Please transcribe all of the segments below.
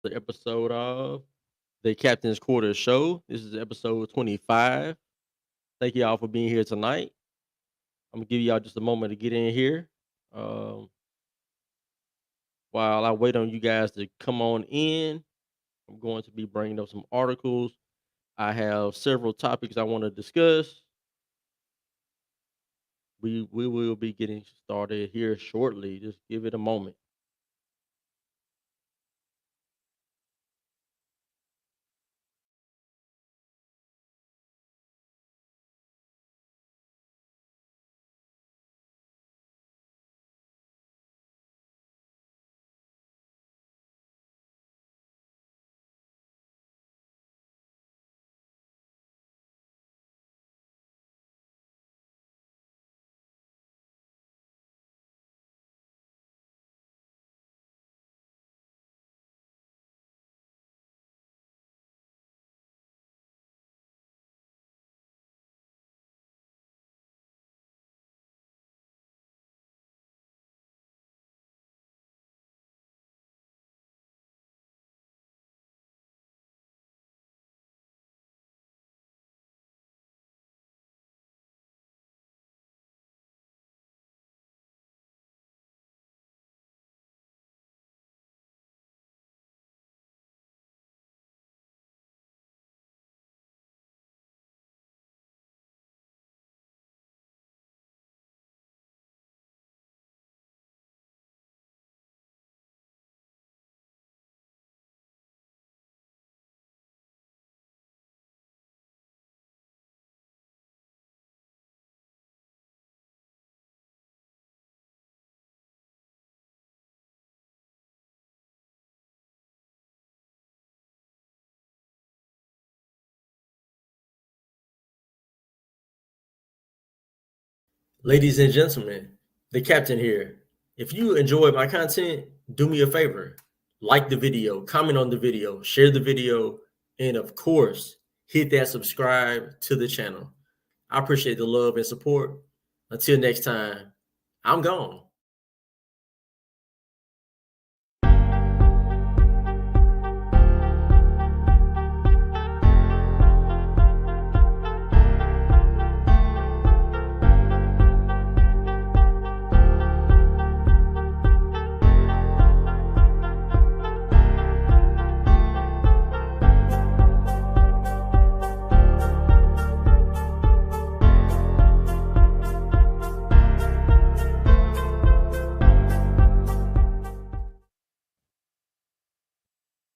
The episode of the Captain's Quarter Show. This is episode 25. Thank you all for being here tonight. I'm gonna give y'all just a moment to get in here. Um, while I wait on you guys to come on in, I'm going to be bringing up some articles. I have several topics I want to discuss. We will be getting started here shortly. Just give it a moment. Ladies and gentlemen, the captain here. If you enjoyed my content, do me a favor. Like the video, comment on the video, share the video, and of course, hit that subscribe to the channel. I appreciate the love and support. Until next time, I'm gone.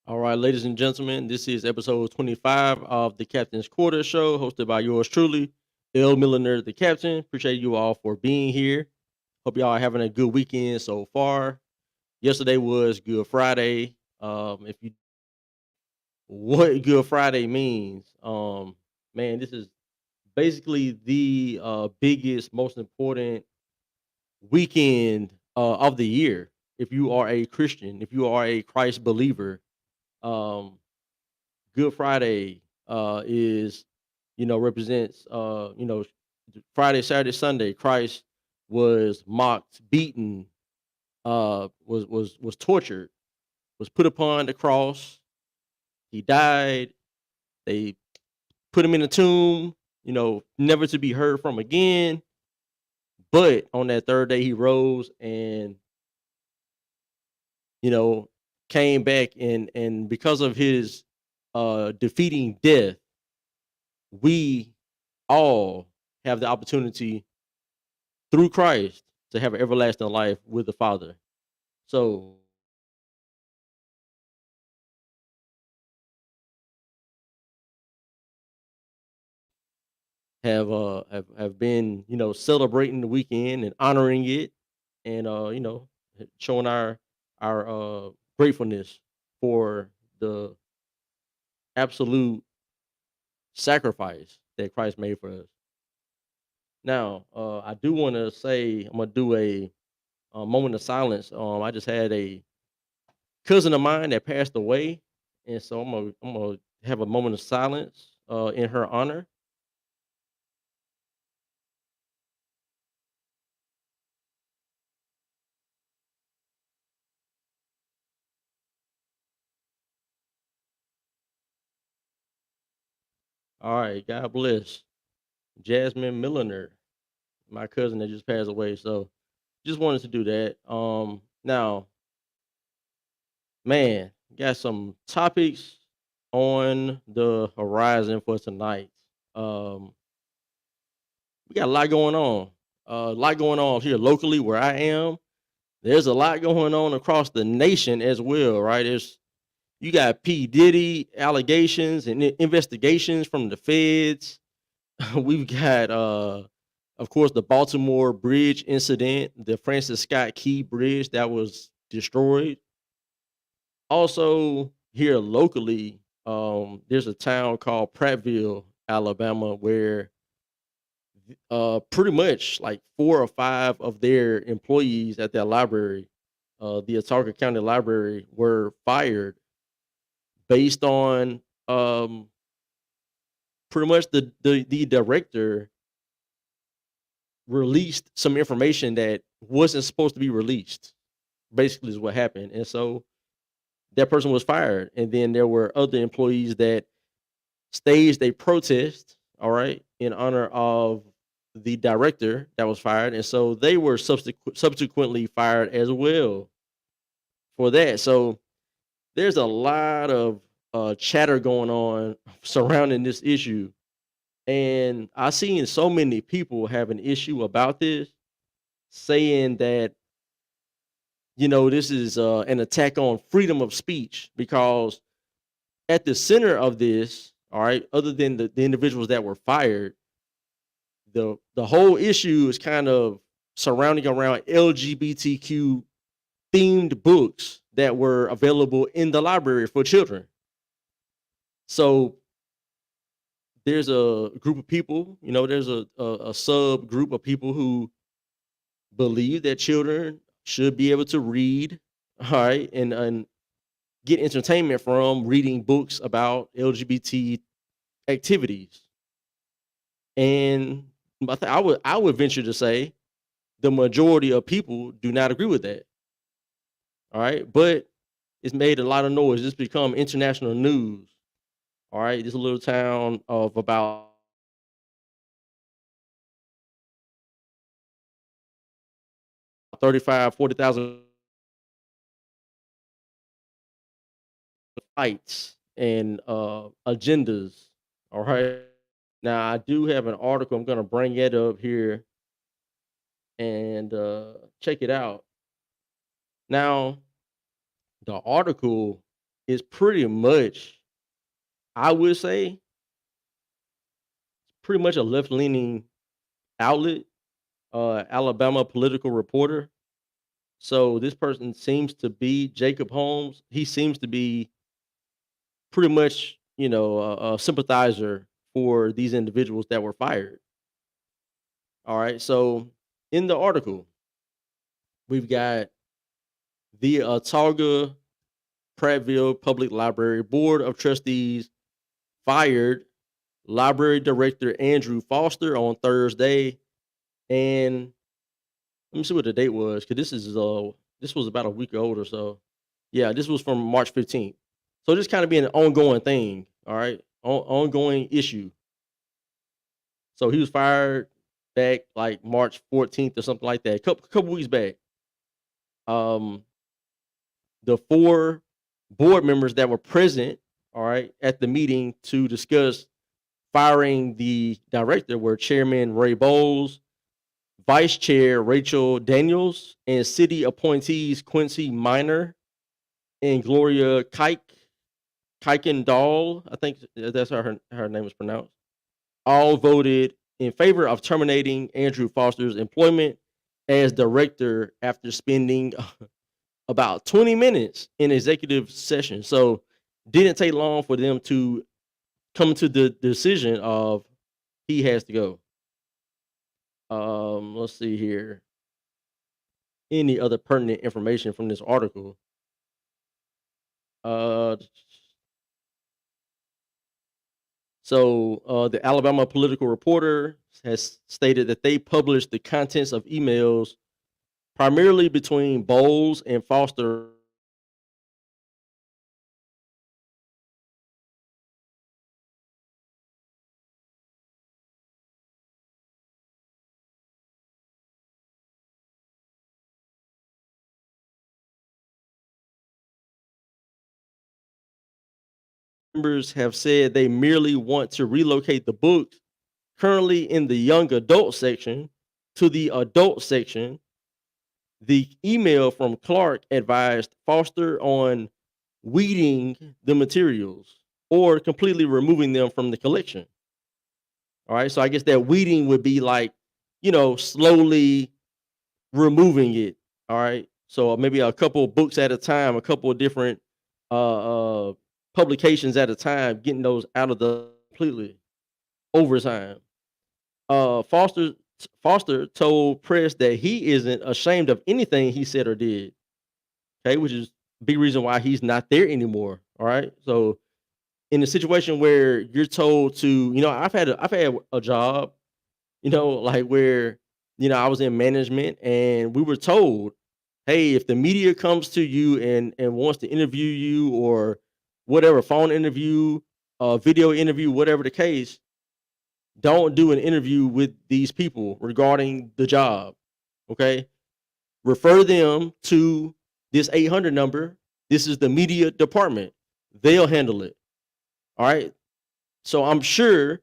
All right, ladies and gentlemen, this is episode 25 of the Captain's Quarter Show, hosted by yours truly, L. Milliner, the Captain. Appreciate you all for being here. Hope y'all are having a good weekend so far. Yesterday was Good Friday. If you what Good Friday means, man, this is basically the biggest, most important weekend of the year. If you are a Christian, if you are a Christ believer, um, Good Friday is, represents, Friday, Saturday, Sunday. Christ was mocked, beaten, was tortured, was put upon the cross. He died. They put him in a tomb, never to be heard from again. But on that third day, he rose and you know came back, and because of his defeating death, we all have the opportunity through Christ to have an everlasting life with the Father. So have been, celebrating the weekend and honoring it, and showing our gratefulness for the absolute sacrifice that Christ made for us. Now, I do want to say I'm gonna do a moment of silence. I just had a cousin of mine that passed away, and so I'm gonna have a moment of silence in her honor. All right, God bless Jasmine Milliner, my cousin that just passed away. So just wanted to do that. Now, man, got some topics on the horizon for tonight. Um, we got a lot going on. A lot going on here locally where I am. There's a lot going on across the nation as well, right? You got P. Diddy allegations and investigations from the feds. We've got of course the Baltimore bridge incident, the Francis Scott Key Bridge that was destroyed. Also here locally, there's a town called Prattville, Alabama, where pretty much like 4 or 5 of their employees at that library, the Autauga County Library, were fired based on pretty much the director released some information that wasn't supposed to be released. Basically, is what happened, and so that person was fired. And then there were other employees that staged a protest, all right, in honor of the director that was fired, and so they were subsequently fired as well for that. So there's a lot of chatter going on surrounding this issue, and I seen so many people have an issue about this, saying that this is an attack on freedom of speech because at the center of this, all right, other than the individuals that were fired, the whole issue is kind of surrounding around LGBTQ themed books that were available in the library for children. So there's a group of people, there's a sub group of people who believe that children should be able to read, all right, and get entertainment from reading books about LGBT activities. And I would venture to say the majority of people do not agree with that. All right. But it's made a lot of noise. It's become international news. All right. This little town of about 35, 40,000 fights and agendas. All right. Now I do have an article. I'm gonna bring it up here and check it out. Now, the article is pretty much, I would say, pretty much a left leaning outlet, Alabama political reporter. So this person seems to be Jacob Holmes. He seems to be pretty much, a sympathizer for these individuals that were fired. All right. So in the article, we've got the Autauga Prattville Public Library Board of Trustees fired Library Director Andrew Foster on Thursday, and let me see what the date was, because this was about a week old or so. Yeah, this was from March 15th. So this kind of being an ongoing thing, all right, ongoing issue. So he was fired back like March 14th or something like that, couple weeks back. Um, the 4 board members that were present, all right, at the meeting to discuss firing the director were Chairman Ray Bowles, Vice Chair Rachel Daniels, and city appointees Quincy Minor and Gloria Kuykendall. I think that's how her name is pronounced. All voted in favor of terminating Andrew Foster's employment as director after spending about 20 minutes in executive session. So didn't take long for them to come to the decision of he has to go. Let's see here. Any other pertinent information from this article? Uh, the Alabama political reporter has stated that they published the contents of emails primarily between Bowles and Foster members have said they merely want to relocate the books currently in the young adult section to the adult section. The email from Clark advised Foster on weeding the materials or completely removing them from the collection. All right. So I guess that weeding would be like, slowly removing it. All right. So maybe a couple of books at a time, a couple of different uh publications at a time, getting those out of the completely over time. Uh Foster Foster told press that he isn't ashamed of anything he said or did. Okay, which is a big reason why he's not there anymore. All right. So in a situation where you're told to, I've had a job, like where, I was in management and we were told, hey, if the media comes to you and wants to interview you or whatever, phone interview, video interview, whatever the case, don't do an interview with these people regarding the job. Okay. Refer them to this 800 number. This is the media department. They'll handle it. All right. So I'm sure,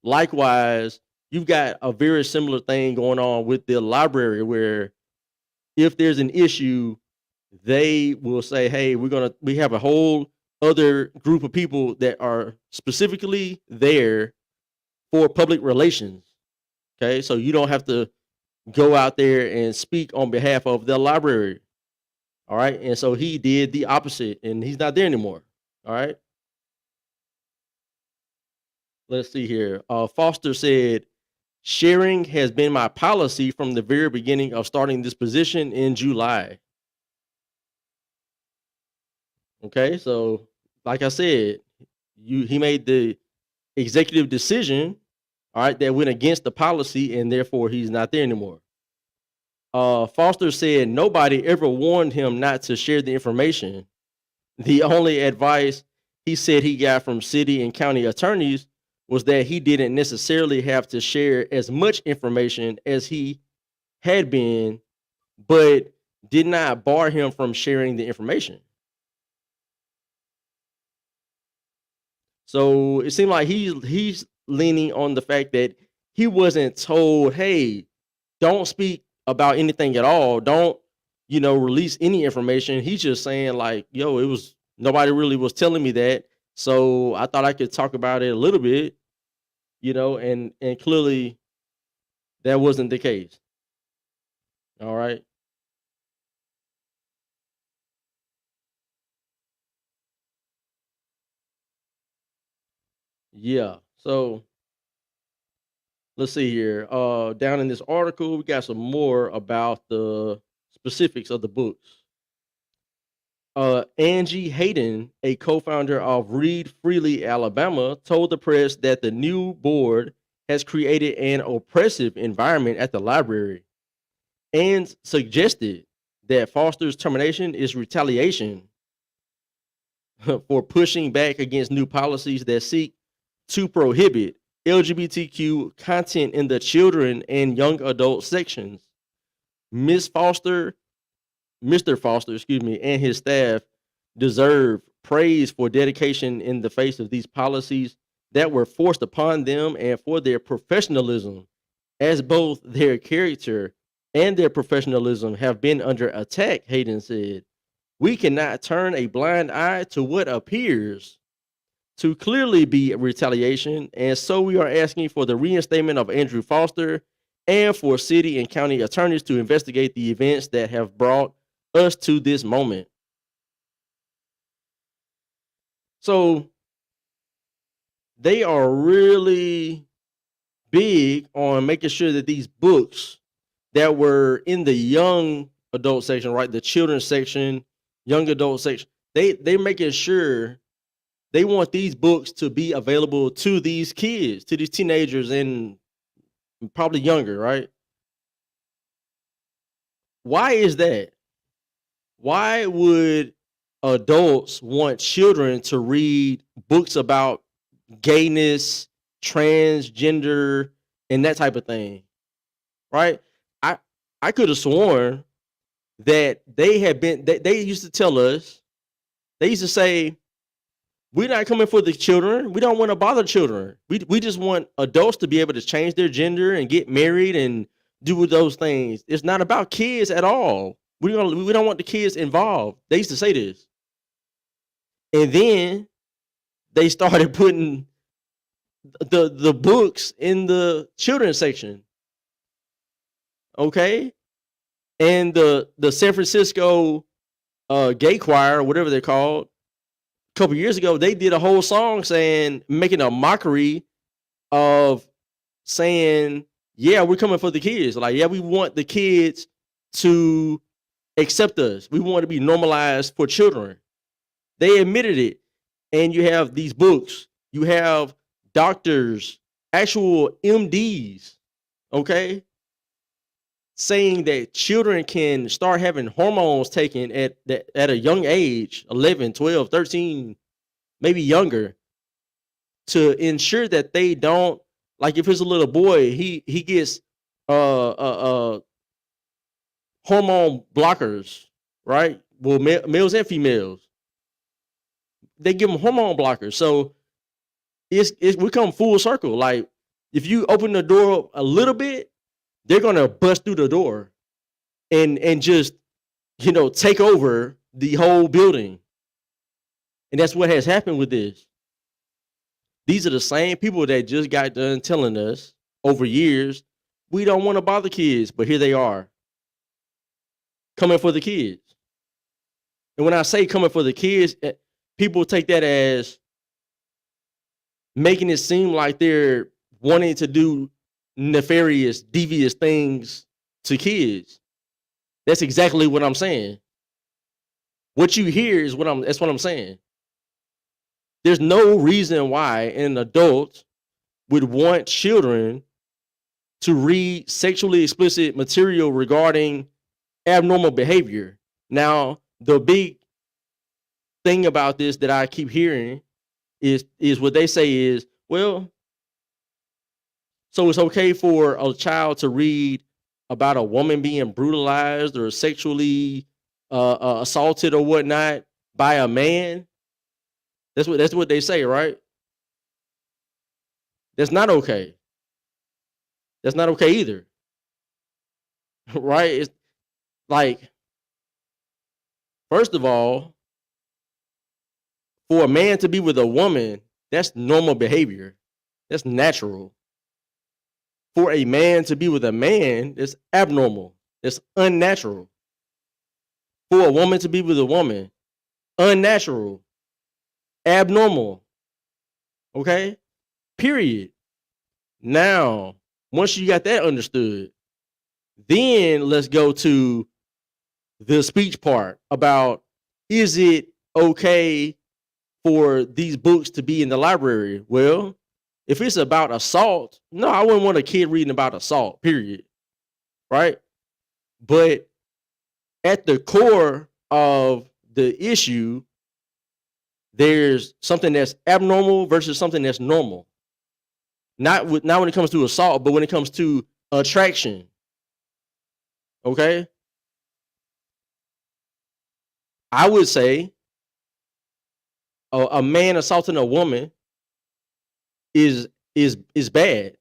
likewise, you've got a very similar thing going on with the library where if there's an issue, they will say, hey, we have a whole other group of people that are specifically there for public relations. Okay. So you don't have to go out there and speak on behalf of the library. All right. And so he did the opposite and he's not there anymore. All right. Let's see here. Foster said, sharing has been my policy from the very beginning of starting this position in July. Okay. So, like I said, he made the executive decision, all right, that went against the policy and therefore he's not there anymore. Foster said nobody ever warned him not to share the information. The only advice he said he got from city and county attorneys was that he didn't necessarily have to share as much information as he had been, but did not bar him from sharing the information. So it seemed like he's leaning on the fact that he wasn't told, hey, don't speak about anything at all. Don't, release any information. He's just saying like, yo, it was nobody really was telling me that. So I thought I could talk about it a little bit, and clearly that wasn't the case. All right. Yeah. So let's see here. Down in this article, we got some more about the specifics of the books. Angie Hayden, a co-founder of Read Freely Alabama, told the press that the new board has created an oppressive environment at the library and suggested that Foster's termination is retaliation for pushing back against new policies that seek to prohibit LGBTQ content in the children and young adult sections. Ms. Foster Mr. Foster, and his staff deserve praise for dedication in the face of these policies that were forced upon them and for their professionalism, as both their character and their professionalism have been under attack, Hayden said. We cannot turn a blind eye to what appears to clearly be retaliation, and so we are asking for the reinstatement of Andrew Foster and for city and county attorneys to investigate the events that have brought us to this moment. So they are really big on making sure that these books that were in the young adult section, right, the children's section, young adult section, they're making sure they want these books to be available to these kids, to these teenagers and probably younger, right? Why is that? Why would adults want children to read books about gayness, transgender, and that type of thing? Right? I I could have sworn that they used to tell us, they used to say We're not coming for the children. We don't want to bother children. We just want adults to be able to change their gender and get married and do those things. It's not about kids at all. We don't want the kids involved. They used to say this. And then they started putting the books in the children's section. Okay? And the San Francisco gay choir, or whatever they're called, a couple years ago, they did a whole song making a mockery of saying, yeah, we're coming for the kids. Like, yeah, we want the kids to accept us. We want to be normalized for children. They admitted it. And you have these books. You have doctors, actual MDs, okay, saying that children can start having hormones taken at a young age, 11, 12, 13, maybe younger, to ensure that they don't, like if it's a little boy, he gets hormone blockers, right? Well, males and females, they give them hormone blockers. So we come full circle. Like if you open the door a little bit, they're gonna bust through the door and just, take over the whole building. And that's what has happened with this. These are the same people that just got done telling us over years, we don't want to bother kids, but here they are coming for the kids. And when I say coming for the kids, people take that as making it seem like they're wanting to do nefarious, devious things to kids. That's exactly what I'm saying. What you hear is that's what I'm saying. There's no reason why an adult would want children to read sexually explicit material regarding abnormal behavior. Now, the big thing about this that I keep hearing is what they say is, well, so it's okay for a child to read about a woman being brutalized or sexually assaulted or whatnot by a man. That's what they say, right? That's not okay. That's not okay either. Right? It's like, first of all, for a man to be with a woman, that's normal behavior. That's natural. For a man to be with a man, it's abnormal. It's unnatural. For a woman to be with a woman, unnatural, abnormal. Okay? Period. Now, once you got that understood, then let's go to the speech part about, is it okay for these books to be in the library? Well, if it's about assault, no, I wouldn't want a kid reading about assault, period. Right? But at the core of the issue, there's something that's abnormal versus something that's normal. Not when it comes to assault, but when it comes to attraction. Okay? I would say a man assaulting a woman is bad.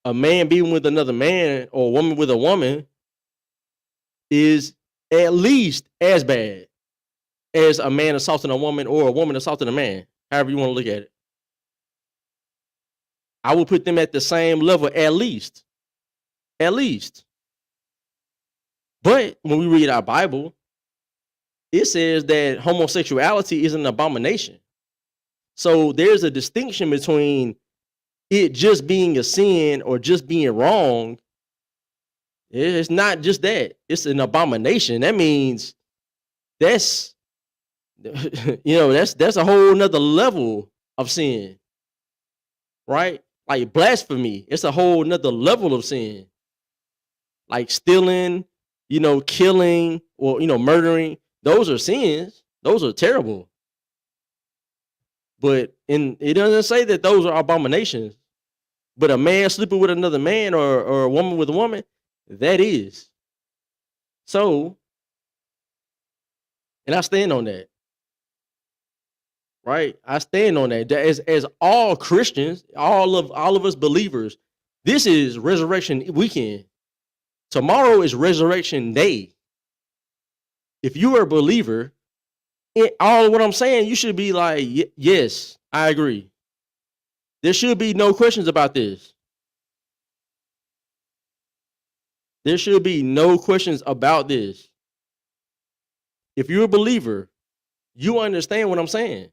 A man being with another man or a woman with a woman is at least as bad as a man assaulting a woman or a woman assaulting a man, however you want to look at it. I would put them at the same level, at least. At least. But when we read our Bible, it says that homosexuality is an abomination. So there's a distinction between it just being a sin or just being wrong. It's not just that. It's an abomination. That means that's that's a whole nother level of sin. Right? Like blasphemy. It's a whole nother level of sin. Like stealing, killing, or murdering. Those are sins. Those are terrible. But it doesn't say that those are abominations. But a man sleeping with another man or a woman with a woman, that is. So, and I stand on that. right? I stand on that. As all Christians, all of us believers, this is resurrection weekend. Tomorrow is resurrection day. If you are a believer, all of what I'm saying, you should be like, yes, I agree. There should be no questions about this. There should be no questions about this. If you're a believer, you understand what I'm saying.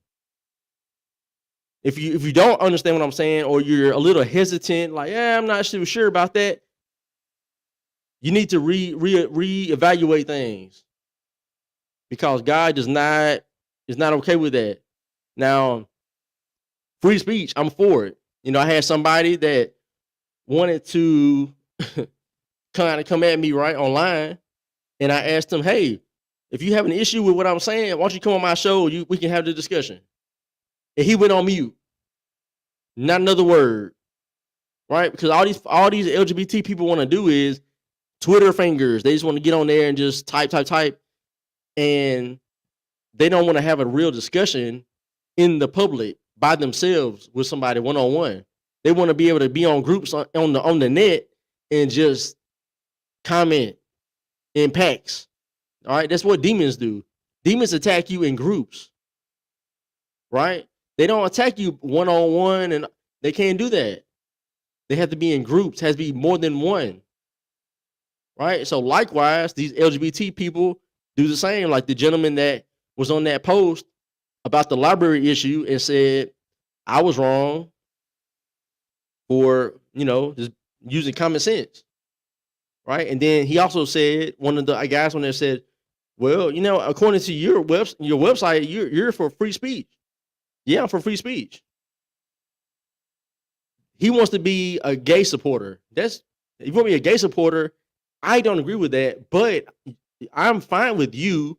If you don't understand what I'm saying, or you're a little hesitant, like, yeah, I'm not too sure about that, you need to reevaluate things, because God is not okay with that. Now, free speech, I'm for it. I had somebody that wanted to kind of come at me right online, and I asked him, hey, if you have an issue with what I'm saying, why don't you come on my show? We can have the discussion. And he went on mute. Not another word. Right? Because all these LGBT people want to do is Twitter fingers. They just want to get on there and just type. And they don't want to have a real discussion in the public by themselves with somebody one-on-one. They want to be able to be on groups on the net and just comment in packs. All right, that's what demons do. Demons attack you in groups, right? They don't attack you one-on-one, and they can't do that. They have to be in groups, has to be more than one, right? So likewise, these LGBT people do the same. Like the gentleman that was on that post about the library issue and said, I was wrong for, just using common sense, right? And then he also said, one of the guys on there said, well, according to your website, you're for free speech. Yeah, I'm for free speech. He wants to be a gay supporter. If you want to be a gay supporter, I don't agree with that, but I'm fine with you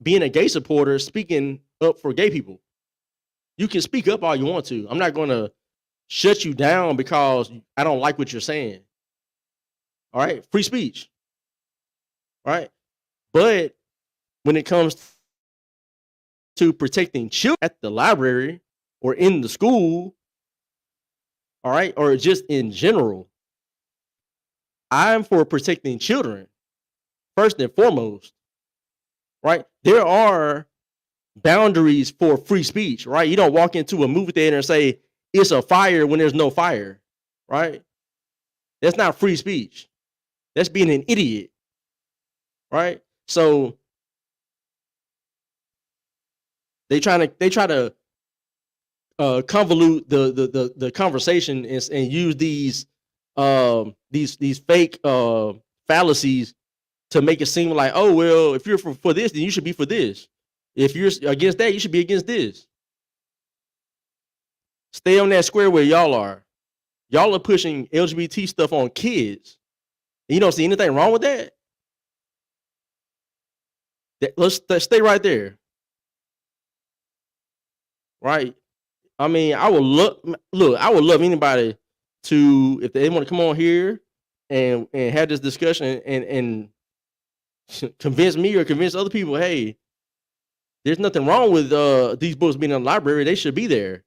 being a gay supporter, speaking up for gay people. You can speak up all you want to. I'm not going to shut you down because I don't like what you're saying. All right, free speech. All right, but when it comes to protecting children at the library or in the school, all right, or just in general, I'm for protecting children first and foremost, right? There are boundaries for free speech, right? You don't walk into a movie theater and say it's a fire when there's no fire, right? That's not free speech. That's being an idiot, right? So they try to convolute the conversation and use these fake fallacies to make it seem like, oh, well, if you're for this, then you should be for this. If you're against that, you should be against this. Stay on that square where y'all are. Y'all are pushing LGBT stuff on kids. And you don't see anything wrong with that. Let's stay right there. Right? I mean, I would love anybody to, if they want to come on here and have this discussion and convince me or convince other people, hey, there's nothing wrong with these books being in the library. They should be there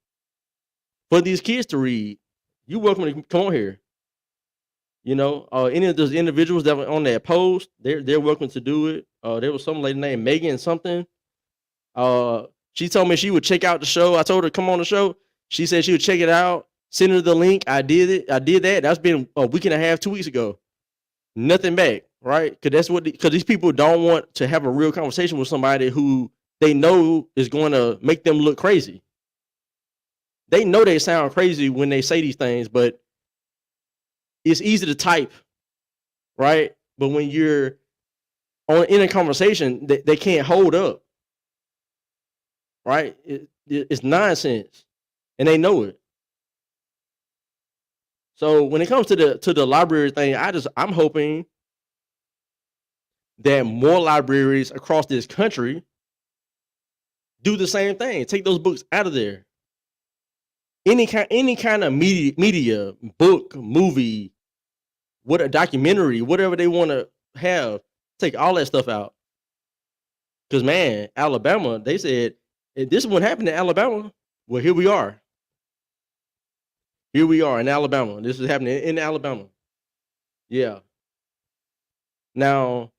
for these kids to read. You're welcome to come on here. Any of those individuals that were on that post, they're welcome to do it. There was some lady named Megan something. She told me she would check out the show. I told her come on the show. She said she would check it out. Send her the link. I did it. I did that. That's been a week and a half, 2 weeks ago. Nothing back, right? Because these people don't want to have a real conversation with somebody who they know is going to make them look crazy. They know they sound crazy when they say these things, but it's easy to type, right? But when you're in a conversation, they can't hold up, right? It's nonsense, and they know it. So when it comes to the library thing, I'm hoping that more libraries across this country do the same thing. Take those books out of there. Any kind of media, book, movie, what a documentary, whatever they want to have, take all that stuff out. Because man, Alabama, they said And this one happened in Alabama. Well, here we are. Here we are in Alabama. This is happening in Alabama. Yeah. Now,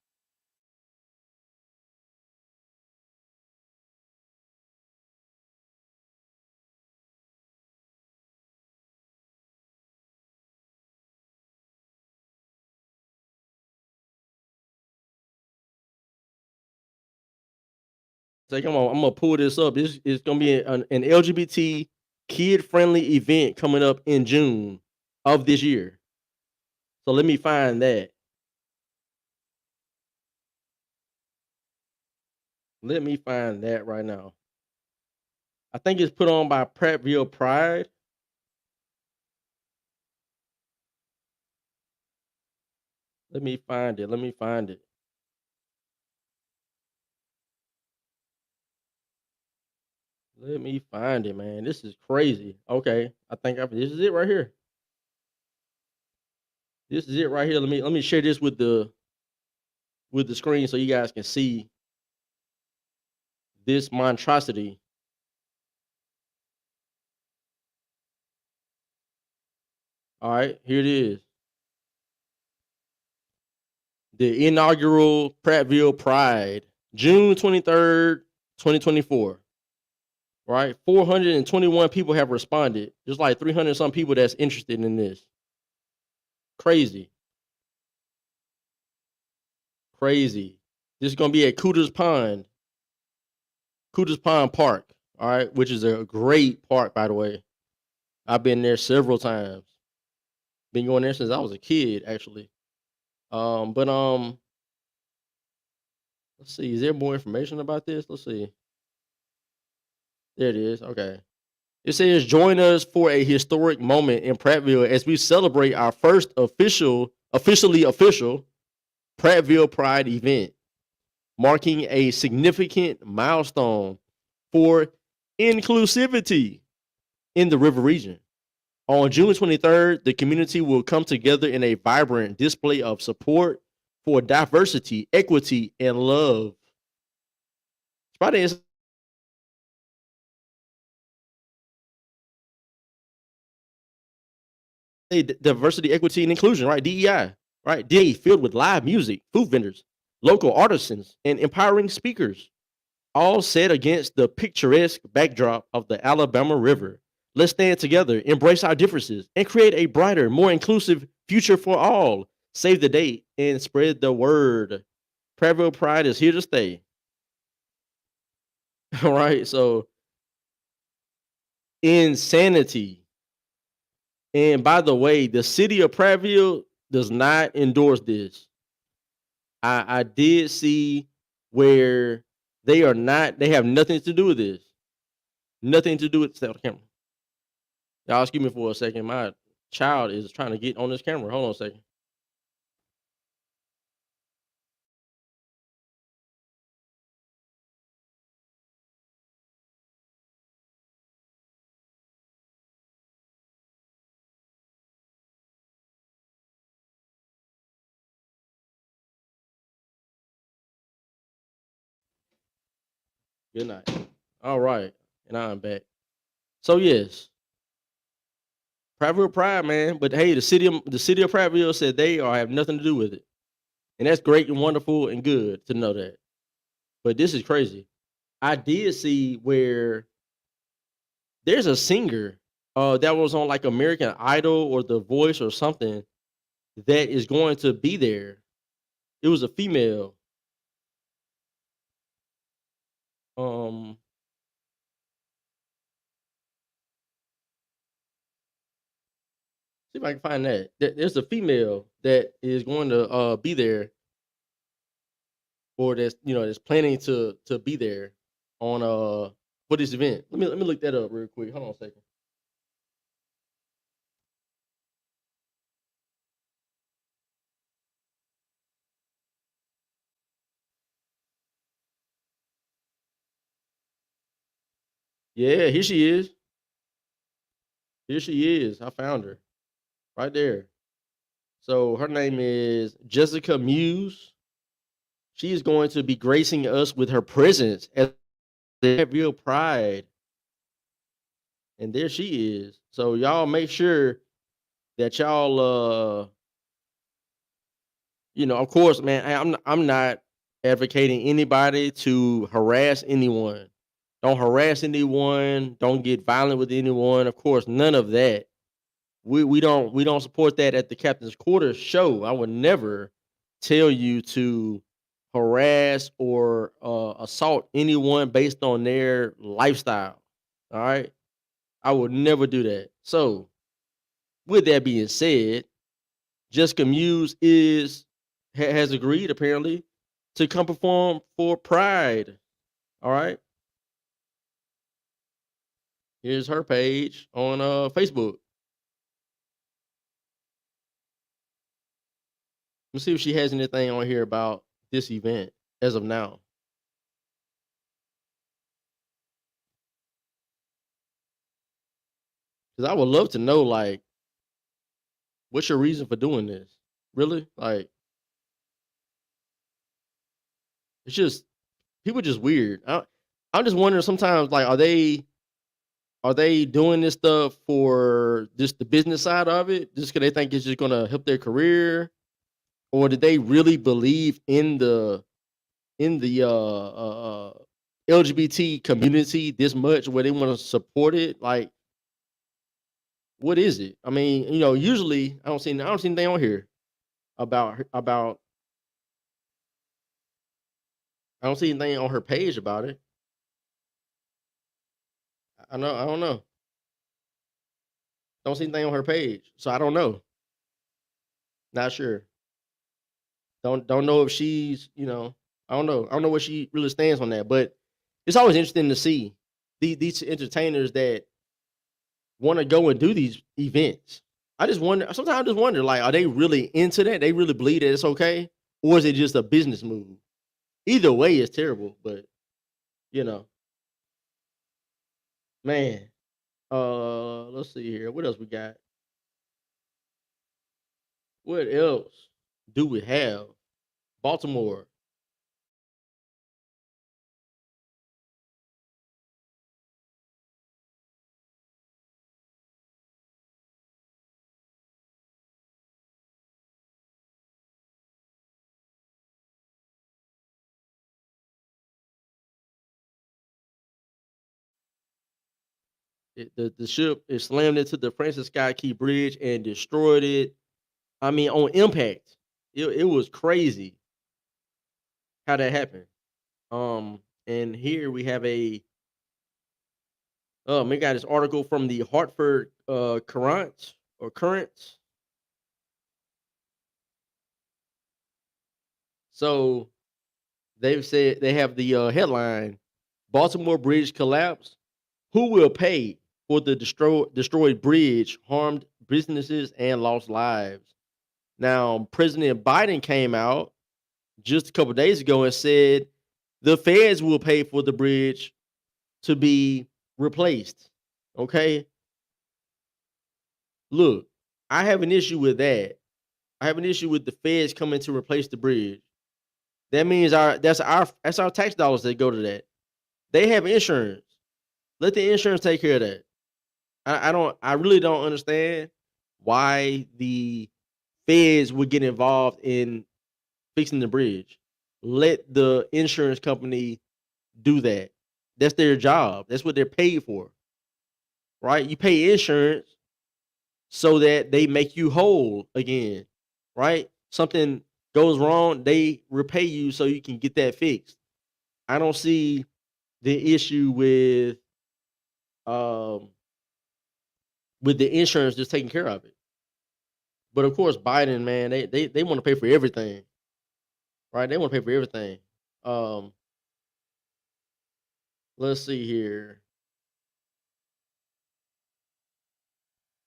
so I'm gonna pull this up. This is gonna be an LGBT kid friendly event coming up in June of this year. So let me find that. Let me find that right now. I think it's put on by Prattville Pride. Let me find it. Let me find it. Let me find it, man. This is crazy. Okay, I think this is it right here. This is it right here. Let me share this with the screen so you guys can see this monstrosity. All right, here it is. The inaugural Prattville Pride, June 23rd, 2024. Right? 421 people have responded. There's like 300 some people that's interested in this. Crazy. Crazy. This is gonna be at Cooters Pond Park, all right, which is a great park, by the way. I've been there several times. Been going there since I was a kid, actually. But let's see. Is there more information about this? Let's see. There it is. Okay. It says, "Join us for a historic moment in Prattville as we celebrate our first officially official Prattville Pride event, marking a significant milestone for inclusivity in the river region. On June 23rd, the community will come together in a vibrant display of support for diversity, equity, and love." Friday is diversity, equity, and inclusion, right? DEI, right? Day filled with live music, food vendors, local artisans, and empowering speakers, all set against the picturesque backdrop of the Alabama River. Let's stand together, embrace our differences, and create a brighter, more inclusive future for all. Save the date and spread the word. Prattville Pride is here to stay. All right, so insanity. And by the way, the city of Prattville does not endorse this. I did see where they have nothing to do with this. Nothing to do with the camera. Y'all excuse me for a second. My child is trying to get on this camera. Hold on a second. Good night. All right. And I'm back. So yes, Prattville Pride, man. But hey, the city of Prattville said they are have nothing to do with it. And that's great and wonderful and good to know that. But this is crazy. I did see where there's a singer that was on like American Idol or The Voice or something that is going to be there. It was a female. Um, see if I can find that. There's a female that is going to be there, or that's planning to be there on for this event. Let me look that up real quick. Hold on a second. Yeah, here she is. Here she is. I found her right there. So her name is Jessica Muse. She is going to be gracing us with her presence as Prattville Pride, and there she is. So y'all make sure that y'all, of course, man. I'm not advocating anybody to harass anyone. Don't harass anyone. Don't get violent with anyone. Of course, none of that. We don't support that at the Captain's Quarters show. I would never tell you to harass or assault anyone based on their lifestyle. All right, I would never do that. So, with that being said, Jessica Muse has agreed apparently to come perform for Pride. All right, here's her page on Facebook. Let's see if she has anything on here about this event as of now. Because I would love to know, like, what's your reason for doing this? Really? Like, it's just people just weird. I'm just wondering sometimes, like, are they doing this stuff for just the business side of it, just because they think it's just gonna help their career, or did they really believe in the LGBT community this much where they want to support it? Like, what is it? I mean, usually I don't see anything on here about. I don't see anything on her page about it. I don't know. Don't see anything on her page, so I don't know. Not sure. Don't know if she's, I don't know. I don't know where she really stands on that, but it's always interesting to see these entertainers that want to go and do these events. I just wonder. Sometimes I just wonder, like, are they really into that? They really believe that it's okay, or is it just a business move? Either way, it's terrible. But you know, man. Let's see here. What else we got? What else do we have? Baltimore. The ship is slammed into the Francis Scott Key Bridge and destroyed it. I mean, on impact, it was crazy how that happened. And here we have we got this article from the Hartford Current. So they've said they have the headline: Baltimore Bridge collapse. Who will pay for the destroyed bridge, harmed businesses, and lost lives? Now, President Biden came out just a couple days ago and said the feds will pay for the bridge to be replaced. Okay. Look, I have an issue with that. I have an issue with the feds coming to replace the bridge. That means that's our tax dollars that go to that. They have insurance. Let the insurance take care of that. I really don't understand why the feds would get involved in fixing the bridge. Let the insurance company do that. That's their job. That's what they're paid for, right? You pay insurance so that they make you whole again, right? Something goes wrong, they repay you so you can get that fixed. I don't see the issue um with the insurance just taking care of it. But of course, Biden, man, they want to pay for everything, right? They want to pay for everything. Um, let's see here.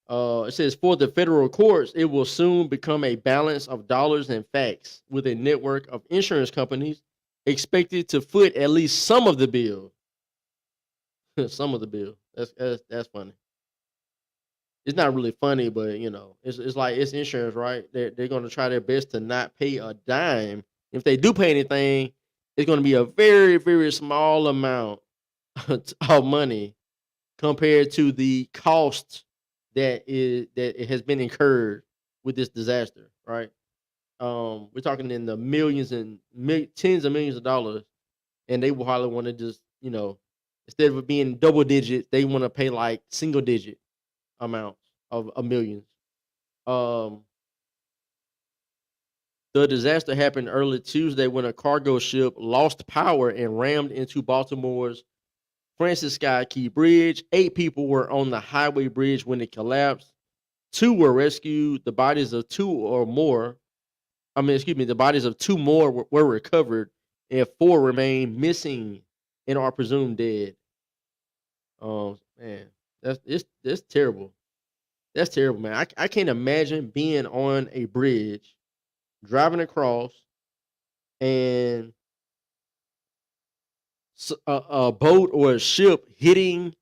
It says for the federal courts, it will soon become a balance of dollars and facts with a network of insurance companies expected to foot at least some of the bill. Some of the bill. That's funny. It's not really funny, but it's like it's insurance, right? They're going to try their best to not pay a dime. If they do pay anything, it's going to be a very very small amount. of money compared to the cost that it has been incurred with this disaster, right? We're talking in the millions and tens of millions of dollars, and they will hardly want to just, instead of it being double digits, they want to pay like single digit amounts of millions. Um, the disaster happened early Tuesday when a cargo ship lost power and rammed into Baltimore's Francis Scott Key Bridge. 8 people were on the highway bridge when it collapsed. 2 were rescued. The bodies of two or more, the bodies of 2 more were recovered, and 4 remain missing and are presumed dead. Man, that's terrible. That's terrible, man. I can't imagine being on a bridge, driving across, and a boat or a ship hitting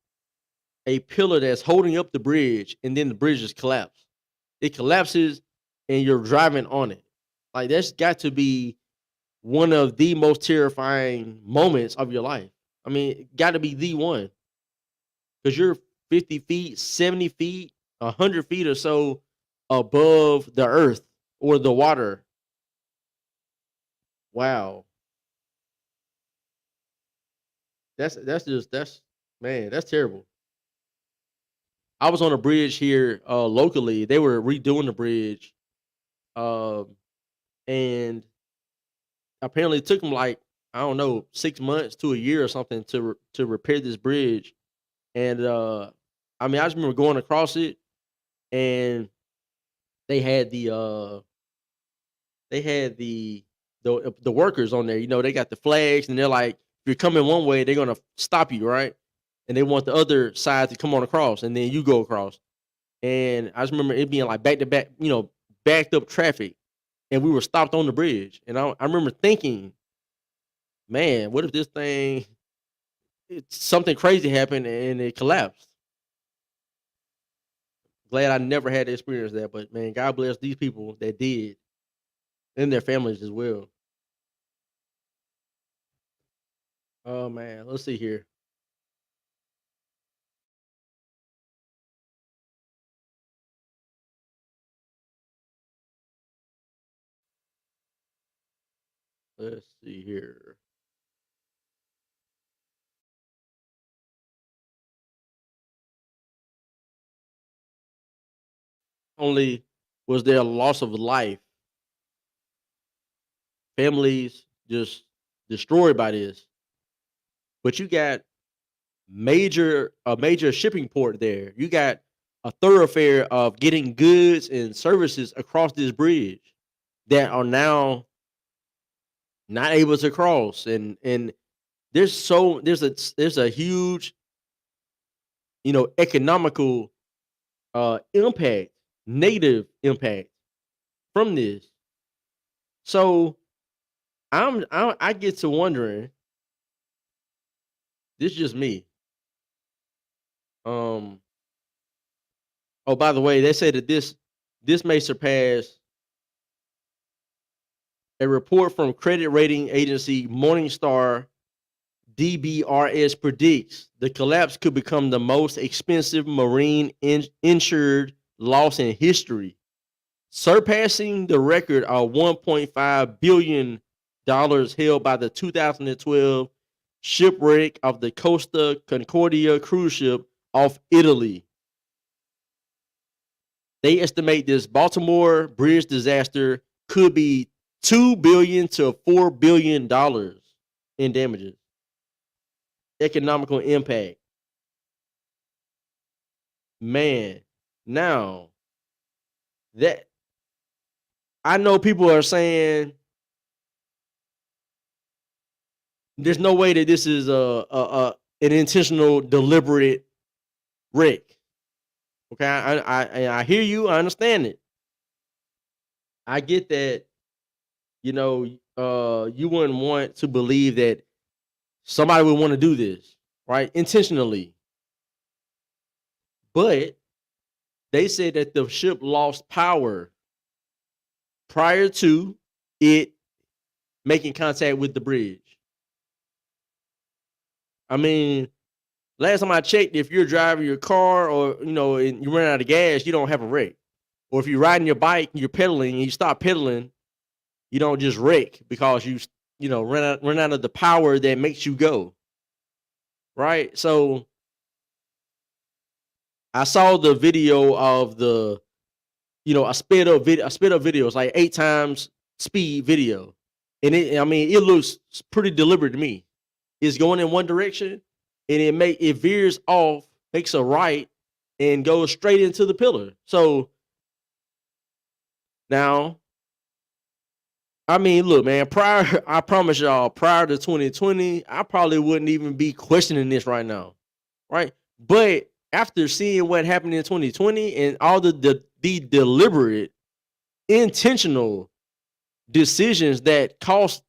a pillar that's holding up the bridge, and then the bridge just collapses. It collapses, and you're driving on it. Like, that's got to be one of the most terrifying moments of your life. I mean, it got to be the one, because you're 50 feet, 70 feet, 100 feet or so above the earth or the water. Wow. That's man, that's terrible. I was on a bridge here locally. They were redoing the bridge. Um and apparently it took them like, I don't know, 6 months to a year or something to repair this bridge. And I just remember going across it, and they had the workers on there. They got the flags, and they're like, if you're coming one way, they're gonna stop you, right? And they want the other side to come on across, and then you go across. And I just remember it being like back to back, backed up traffic, and we were stopped on the bridge. And I remember thinking, man, what if this thing, something crazy happened and it collapsed? Glad I never had to experience that, but man, God bless these people that did, and their families as well. Oh man, let's see here. Let's see here. Only was there a loss of life, families just destroyed by this, but you got a major shipping port there. You got a thoroughfare of getting goods and services across this bridge that are now not able to cross. And there's a huge, economical impact, negative impact from this. So I get to wondering, this is just me. Um oh, by the way, they say that this may surpass a report from credit rating agency Morningstar. DBRS predicts the collapse could become the most expensive marine insured loss in history, surpassing the record of $1.5 billion held by the 2012 shipwreck of the Costa Concordia cruise ship off Italy. They estimate this Baltimore bridge disaster could be $2 to $4 billion in damages. Economical impact. Man, now that I know people are saying there's no way that this is an intentional, deliberate wreck. Okay, I hear you. I understand it. I get that. You wouldn't want to believe that somebody would want to do this, right? Intentionally. But they said that the ship lost power prior to it making contact with the bridge. I mean, Last time I checked, if you're driving your car or and you run out of gas, you don't have a wreck. Or if you're riding your bike and you're pedaling and you stop pedaling, you don't just wreck because you run out of the power that makes you go. Right? So I saw the video of the a sped up video. It's like 8 times speed video. And it looks pretty deliberate to me. It's going in one direction and it veers off, makes a right, and goes straight into the pillar. So now, look, man, I promise y'all, prior to 2020, I probably wouldn't even be questioning this right now. Right? But after seeing what happened in 2020 and all the deliberate, intentional decisions that cost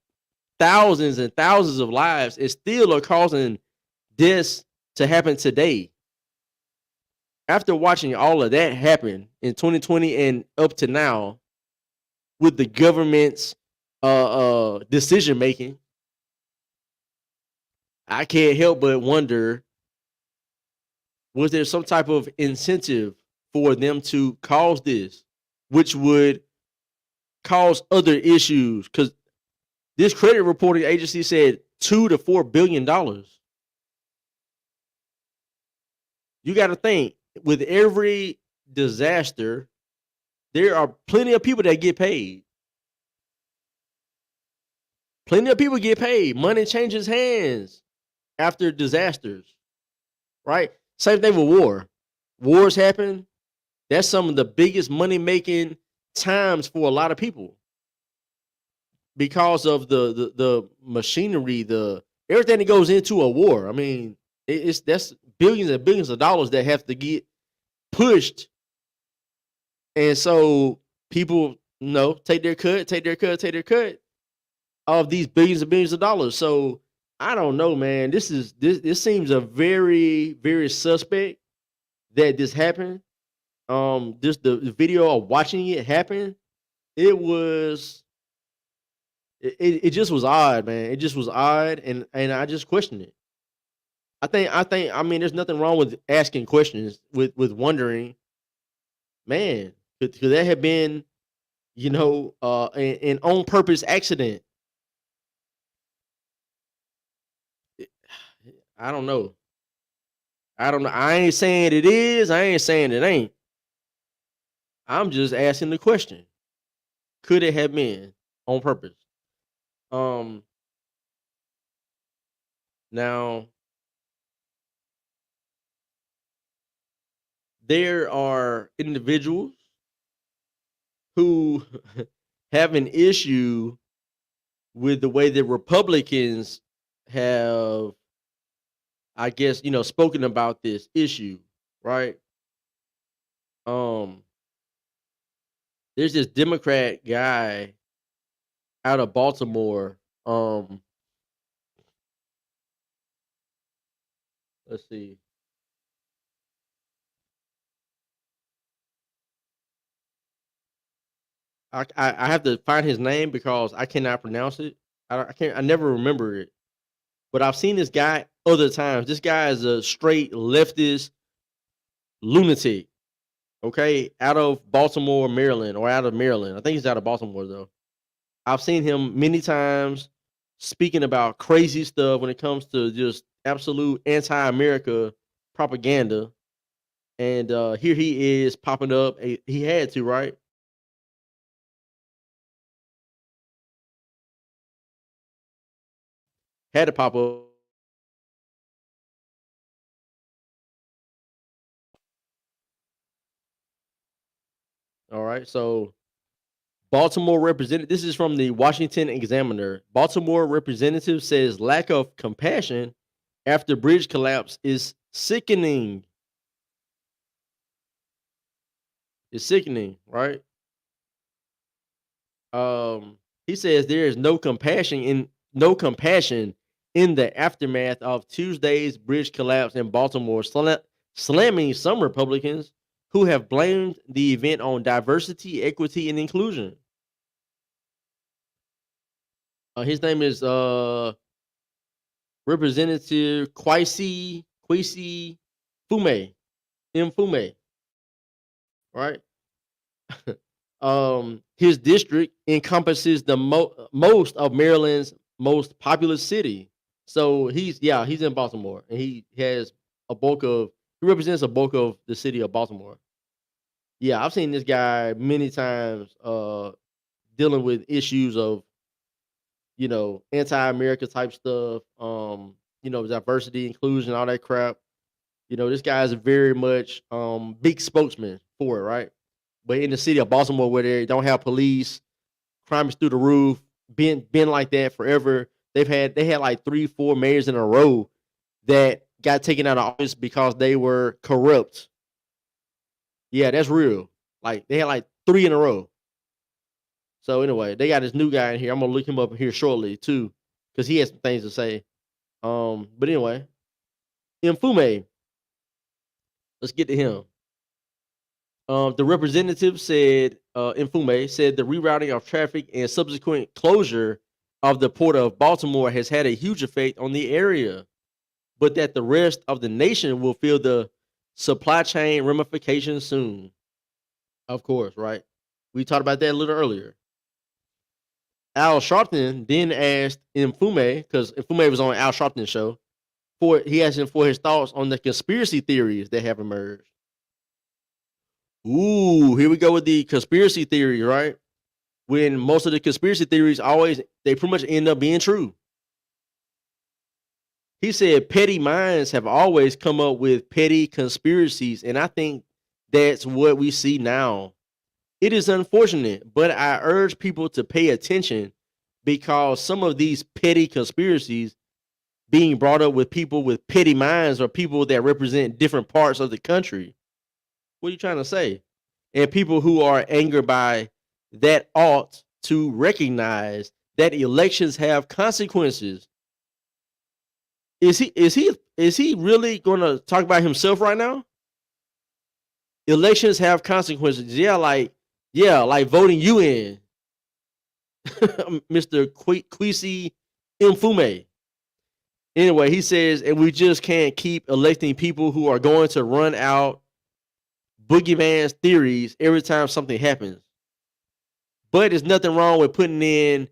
thousands and thousands of lives, it still are causing this to happen today. After watching all of that happen in 2020 and up to now, with the government's decision making, I can't help but wonder, was there some type of incentive for them to cause this, which would cause other issues? Because this credit reporting agency said $2 to $4 billion. You got to think, with every disaster, there are plenty of people that get paid. Plenty of people get paid. Money changes hands after disasters, right? Same thing with war. Wars happen. That's some of the biggest money-making times for a lot of people because of the machinery, everything that goes into a war. That's billions and billions of dollars that have to get pushed, and so people take their cut of these billions and billions of dollars. So I don't know, man. This seems a very, very suspect that this happened. Just the video of watching it happen, it just was odd, man. It just was odd, and I just questioned it. I think there's nothing wrong with asking questions, with wondering, man, could that have been, an on purpose accident? I don't know. I ain't saying it is. I ain't saying it ain't. I'm just asking the question. Could it have been on purpose? Um, Now there are individuals who have an issue with the way that Republicans have, I guess, spoken about this issue, right? Um, there's this Democrat guy out of Baltimore. Let's see. I have to find his name because I cannot pronounce it. I can't. I never remember it. But I've seen this guy other times. This guy is a straight leftist lunatic. Okay, out of Baltimore, Maryland, or out of Maryland. I think he's out of Baltimore though. I've seen him many times speaking about crazy stuff when it comes to just absolute anti-America propaganda. And here he is popping up. He had to, right? Had to pop up. All right. So Baltimore representative. This is from the Washington Examiner. Baltimore representative says lack of compassion after bridge collapse is sickening. It's sickening, right? He says there is no compassion in the aftermath of Tuesday's bridge collapse in Baltimore, slamming some Republicans who have blamed the event on diversity, equity, and inclusion. His name is Representative Kwesi Kwesi Fume, Mfume, right? His district encompasses the most of Maryland's most populous city. So he's in Baltimore, and he represents a bulk of the city of Baltimore. Yeah, I've seen this guy many times dealing with issues of, anti-America type stuff, diversity, inclusion, all that crap. This guy is very much big spokesman for it, right? But in the city of Baltimore, where they don't have police, crime is through the roof, been like that forever. They had like 3-4 mayors in a row that got taken out of office because they were corrupt. Yeah, that's real. Like they had like 3 in a row. So anyway, they got this new guy in here. I'm gonna look him up here shortly too, because he has some things to say. But anyway, Mfume, let's get to him. The representative said, Mfume said the rerouting of traffic and subsequent closure of the port of Baltimore has had a huge effect on the area, but that the rest of the nation will feel the supply chain ramifications soon. Of course, right? We talked about that a little earlier. Al Sharpton then asked Mfume, because Mfume was on Al Sharpton's show, he asked him for his thoughts on the conspiracy theories that have emerged. Ooh, here we go with the conspiracy theory, right? When most of the conspiracy theories they pretty much end up being true. He said petty minds have always come up with petty conspiracies, and I think that's what we see now. It is unfortunate, but I urge people to pay attention, because some of these petty conspiracies being brought up with people with petty minds or people that represent different parts of the country. What are you trying to say? And people who are angered by that ought to recognize that elections have consequences. Is he really going to talk about himself right now? Elections have consequences. Yeah, like voting you in, Mr. Kwesi Mfume. Anyway, he says, and we just can't keep electing people who are going to run out boogeyman's theories every time something happens. But there's nothing wrong with putting in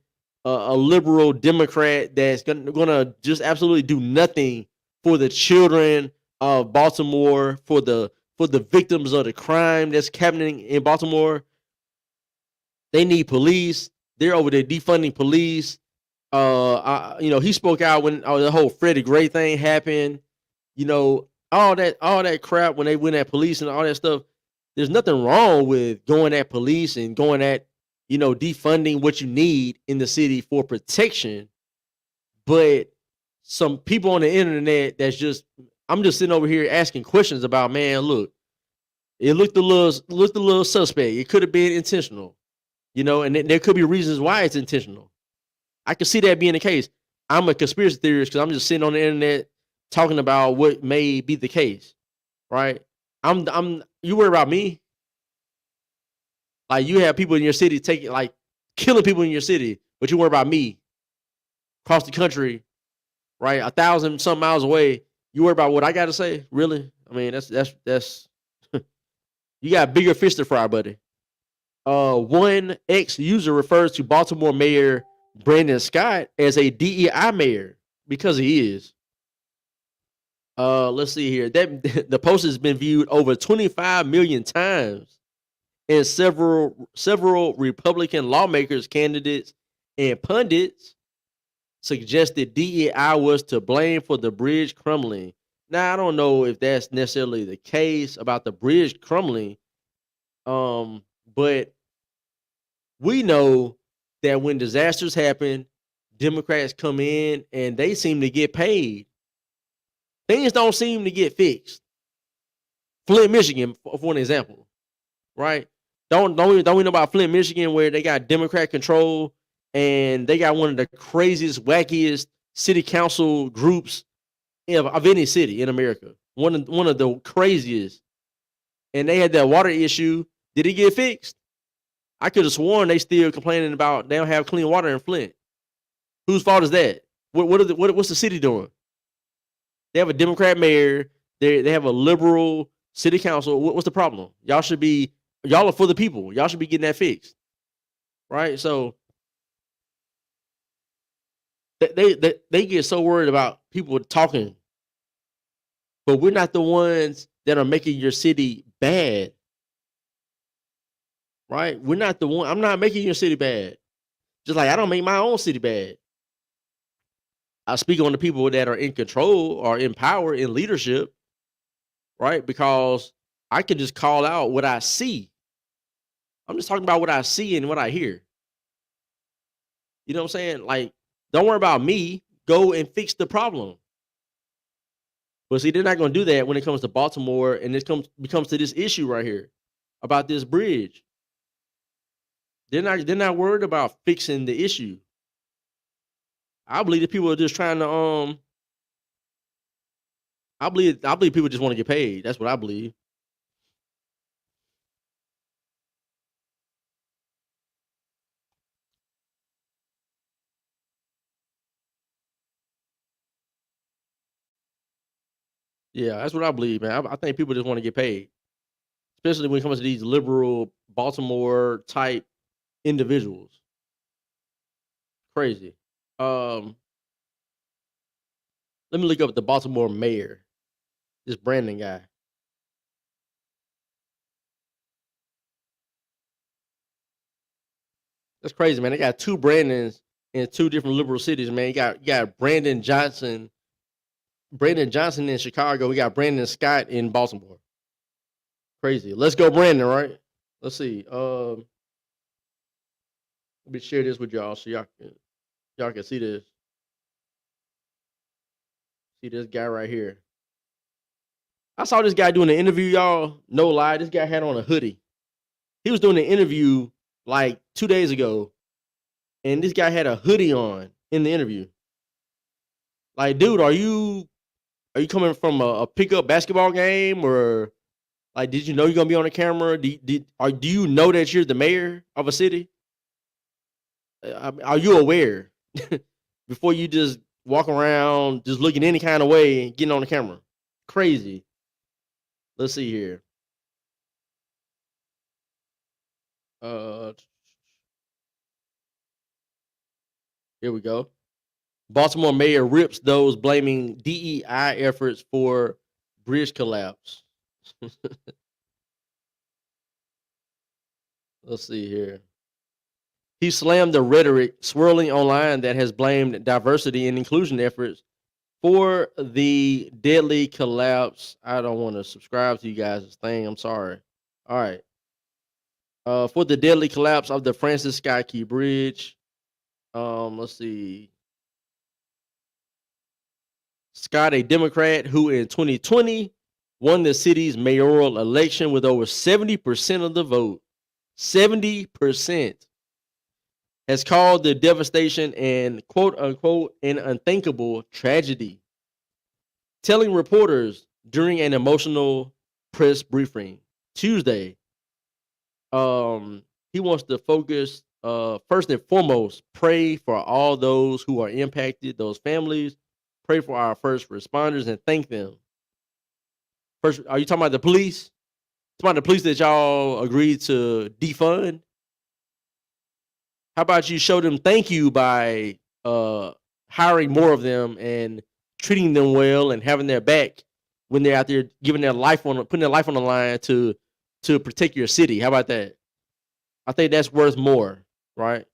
a liberal Democrat that's gonna just absolutely do nothing for the children of Baltimore, for the victims of the crime that's happening in Baltimore. They need police. They're over there defunding police. He spoke out when the whole Freddie Gray thing happened. All that crap when they went at police and all that stuff. There's nothing wrong with going at police and going at, defunding what you need in the city for protection. But some people on the internet I'm just sitting over here asking questions about, man, look, it looked a little suspect. It could have been intentional, and there could be reasons why it's intentional. I can see that being the case. I'm a conspiracy theorist because I'm just sitting on the internet talking about what may be the case, right? You worry about me? Like, you have people in your city killing people in your city, but you worry about me across the country, right? 1,000 some miles away. You worry about what I got to say? Really? I mean, that's you got bigger fish to fry, buddy. One ex-user refers to Baltimore Mayor Brandon Scott as a DEI mayor because he is. Let's see here. The post has been viewed over 25 million times, and several Republican lawmakers, candidates, and pundits suggested DEI was to blame for the bridge crumbling. Now, I don't know if that's necessarily the case about the bridge crumbling, but we know that when disasters happen, Democrats come in and they seem to get paid. Things don't seem to get fixed. Flint, Michigan, for an example, right? Don't we know about Flint, Michigan, where they got Democrat control and they got one of the craziest, wackiest city council groups of any city in America. One of the craziest. And they had that water issue. Did it get fixed? I could have sworn they still complaining about they don't have clean water in Flint. Whose fault is that? What's the city doing? They have a Democrat mayor. They have a liberal city council. What's the problem? Y'all are for the people. Y'all should be getting that fixed, right? So they get so worried about people talking, but we're not the ones that are making your city bad, right? We're not the one. I'm not making your city bad. Just like I don't make my own city bad. I speak on the people that are in control or in power in leadership, right? Because I can just call out what I see. I'm just talking about what I see and what I hear. You know what I'm saying? Like, don't worry about me. Go and fix the problem. But see, they're not going to do that when it comes to Baltimore, and it becomes to this issue right here about this bridge. They're not worried about fixing the issue. I believe that people are just trying to I believe people just want to get paid. That's what I believe. Yeah, that's what I believe, man. I think people just want to get paid, especially when it comes to these liberal Baltimore type individuals. Crazy. Um, Let me look up the Baltimore mayor, this Brandon guy. That's crazy, man. They got two Brandons in two different liberal cities, man. You got Brandon Johnson in Chicago. We got Brandon Scott in Baltimore. Crazy. Let's go, Brandon. Right? Let's see. Let me share this with y'all so y'all can see this. See this guy right here. I saw this guy doing an interview, y'all. No lie, this guy had on a hoodie. He was doing an interview like 2 days ago, and this guy had a hoodie on in the interview. Like, dude, are you coming from a pickup basketball game, or like, did you know you're gonna be on the camera? Do you know that you're the mayor of a city? Are you aware before you just walk around just looking any kind of way and getting on the camera? Crazy. Let's see here. Here we go. Baltimore mayor rips those blaming DEI efforts for bridge collapse. Let's see here. He slammed the rhetoric swirling online that has blamed diversity and inclusion efforts for the deadly collapse. I don't want to subscribe to you guys' thing. I'm sorry. All right. For the deadly collapse of the Francis Scott Key Bridge. Let's see. Scott, a Democrat who in 2020 won the city's mayoral election with over 70% of the vote. 70%. Has called the devastation and quote unquote an unthinkable tragedy. Telling reporters during an emotional press briefing Tuesday, he wants to focus first and foremost, pray for all those who are impacted, those families, pray for our first responders and thank them. First, are you talking about the police? Talking about the police that y'all agreed to defund? How about you show them thank you by hiring more of them and treating them well and having their back when they're out there putting their life on the line to protect your city? How about that? I think that's worth more, right?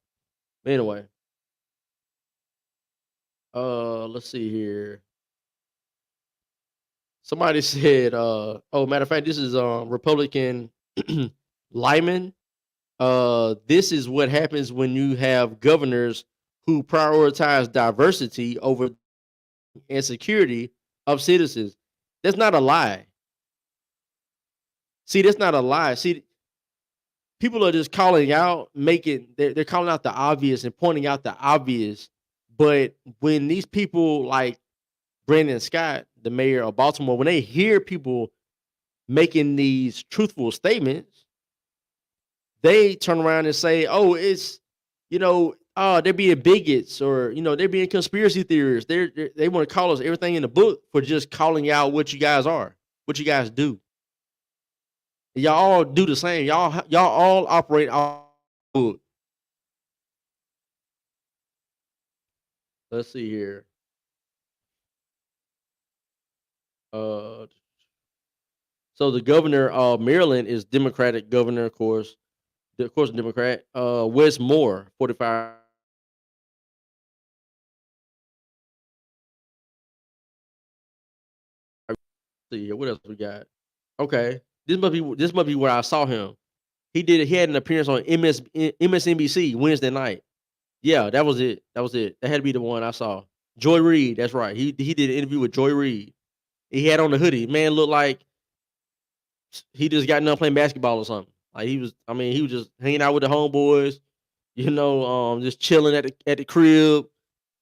Anyway, let's see here. Somebody said, matter of fact, this is Republican Lyman. This is what happens when you have governors who prioritize diversity over and security of citizens. That's not a lie. See, that's not a lie. See, people are just calling out, they're calling out the obvious and pointing out the obvious. But when these people like Brandon Scott, the mayor of Baltimore, when they hear people making these truthful statements, they turn around and say, "Oh, it's oh, they're being bigots, or they're being conspiracy theorists. They want to call us everything in the book for just calling out what you guys are, what you guys do. Y'all all do the same. Y'all all operate off book. Let's see here. Uh, so the governor of Maryland is Democratic governor, of course, Democrat. Wes Moore, 45. See here, what else we got? Okay, this must be where I saw him. He had an appearance on MSNBC Wednesday night. Yeah, that was it. That was it. That had to be the one I saw. Joy Reid, that's right. He did an interview with Joy Reid. He had on the hoodie. Man looked like he just got done playing basketball or something. Like he was just hanging out with the homeboys, just chilling at the crib.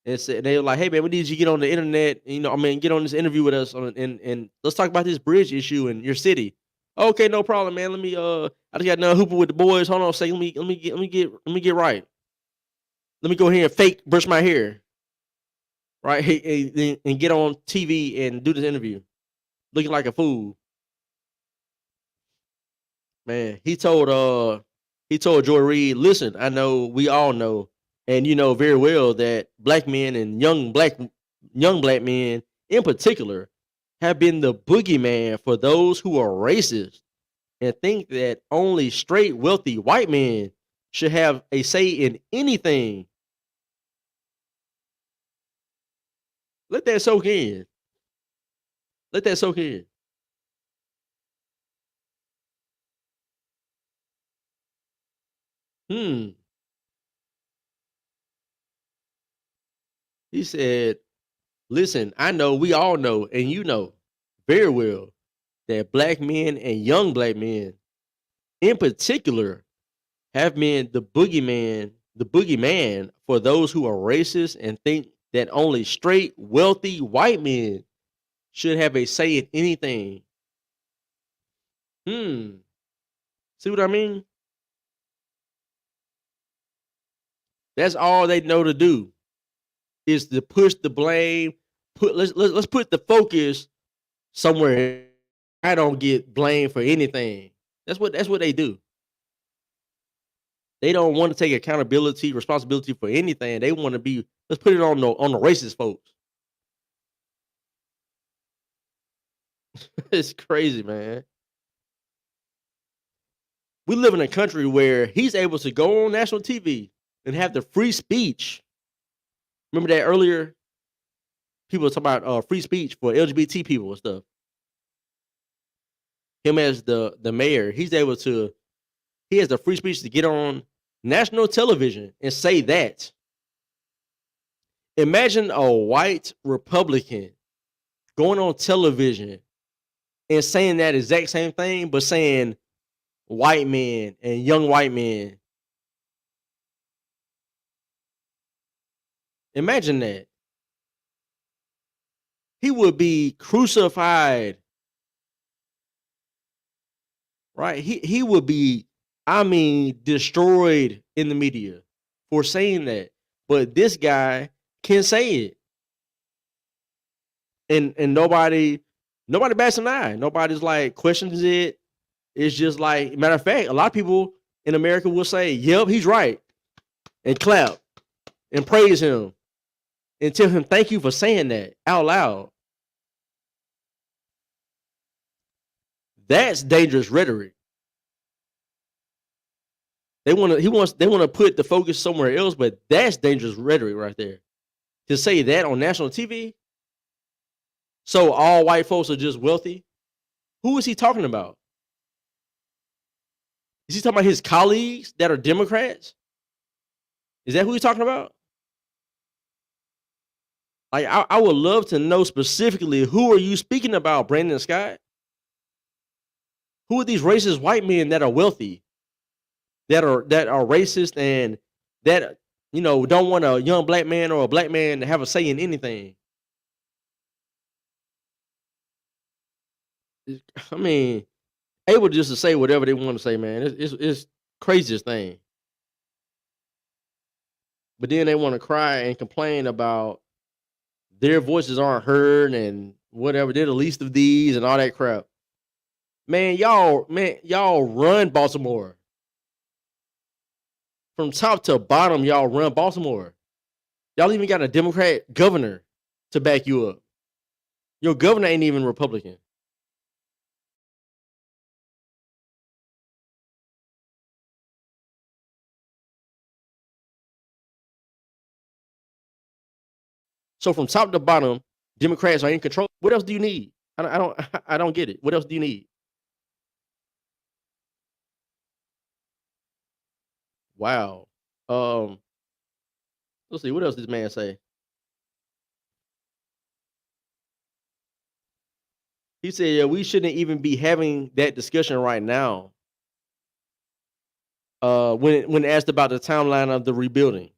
And said they were like, "Hey man, we need you to get on the internet. Get on this interview with us and let's talk about this bridge issue in your city." Okay, no problem, man. Let me I just got done hooping with the boys. Hold on a second. Let me get right. Let me go here and fake brush my hair, right? And get on TV and do this interview, looking like a fool. Man, he told Joy Reid, "Listen, I know we all know, and you know very well that black men and young black men in particular have been the boogeyman for those who are racist and think that only straight wealthy white men should have a say in anything." Let that soak in. Let that soak in. Hmm. He said, "Listen, I know we all know, and you know very well that black men and young black men in particular have been the boogeyman for those who are racist and think that only straight, wealthy white men should have a say in anything." Hmm. See what I mean? That's all they know to do is to push the blame. Let's put the focus somewhere. I don't get blamed for anything. That's what they do. They don't want to take accountability, responsibility for anything. They want to be, let's put it on the racist folks. It's crazy, man. We live in a country where he's able to go on national TV and have the free speech. Remember that earlier? People were talking about free speech for LGBT people and stuff. Him as the mayor, he has the free speech to get on national television and say that. Imagine a white Republican going on television and saying that exact same thing, but saying white men and young white men. Imagine that. He would be crucified, right? He would be, destroyed in the media for saying that. But this guy can say it. And nobody bats an eye. Nobody's like questions it. It's just like, matter of fact, a lot of people in America will say, "Yep, he's right," and clap and praise him and tell him thank you for saying that out loud. That's dangerous rhetoric. They want to put the focus somewhere else, but that's dangerous rhetoric right there. To say that on national TV, so all white folks are just wealthy. Who is he talking about? Is he talking about his colleagues that are Democrats? Is that who he's talking about? Like, I would love to know specifically, who are you speaking about, Brandon Scott? Who are these racist white men that are wealthy, that are racist, and that don't want a young black man or a black man to have a say in anything? I mean, able just to say whatever they want to say, man. It's craziest thing. but then they want to cry and complain about their voices aren't heard and whatever. They're the least of these and all that crap. Man, y'all run Baltimore from top to bottom. Y'all run Baltimore. Y'all even got a Democrat governor to back you up. Your governor ain't even Republican. So from top to bottom, Democrats are in control. What else do you need? I don't I don't get it. What else do you need? Wow. Um, let's see. What else did this man say? He said, yeah, we shouldn't even be having that discussion right now. When asked about the timeline of the rebuilding,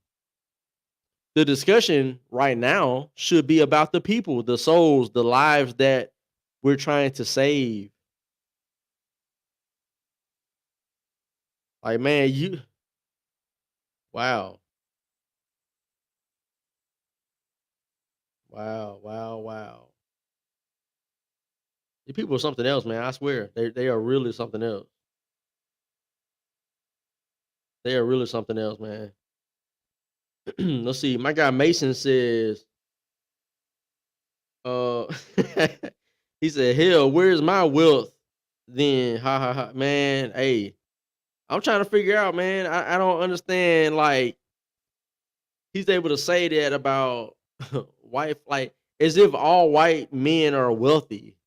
the discussion right now should be about the people, the souls, the lives that we're trying to save. Like, man, you wow. Wow, wow, wow. The people are something else, man. I swear. They are really something else. They are really something else, man. Let's see. My guy Mason says, uh he said, hell, where's my wealth? Then ha ha ha. Man, hey, I'm trying to figure out, man. I don't understand. Like, he's able to say that about white, like as if all white men are wealthy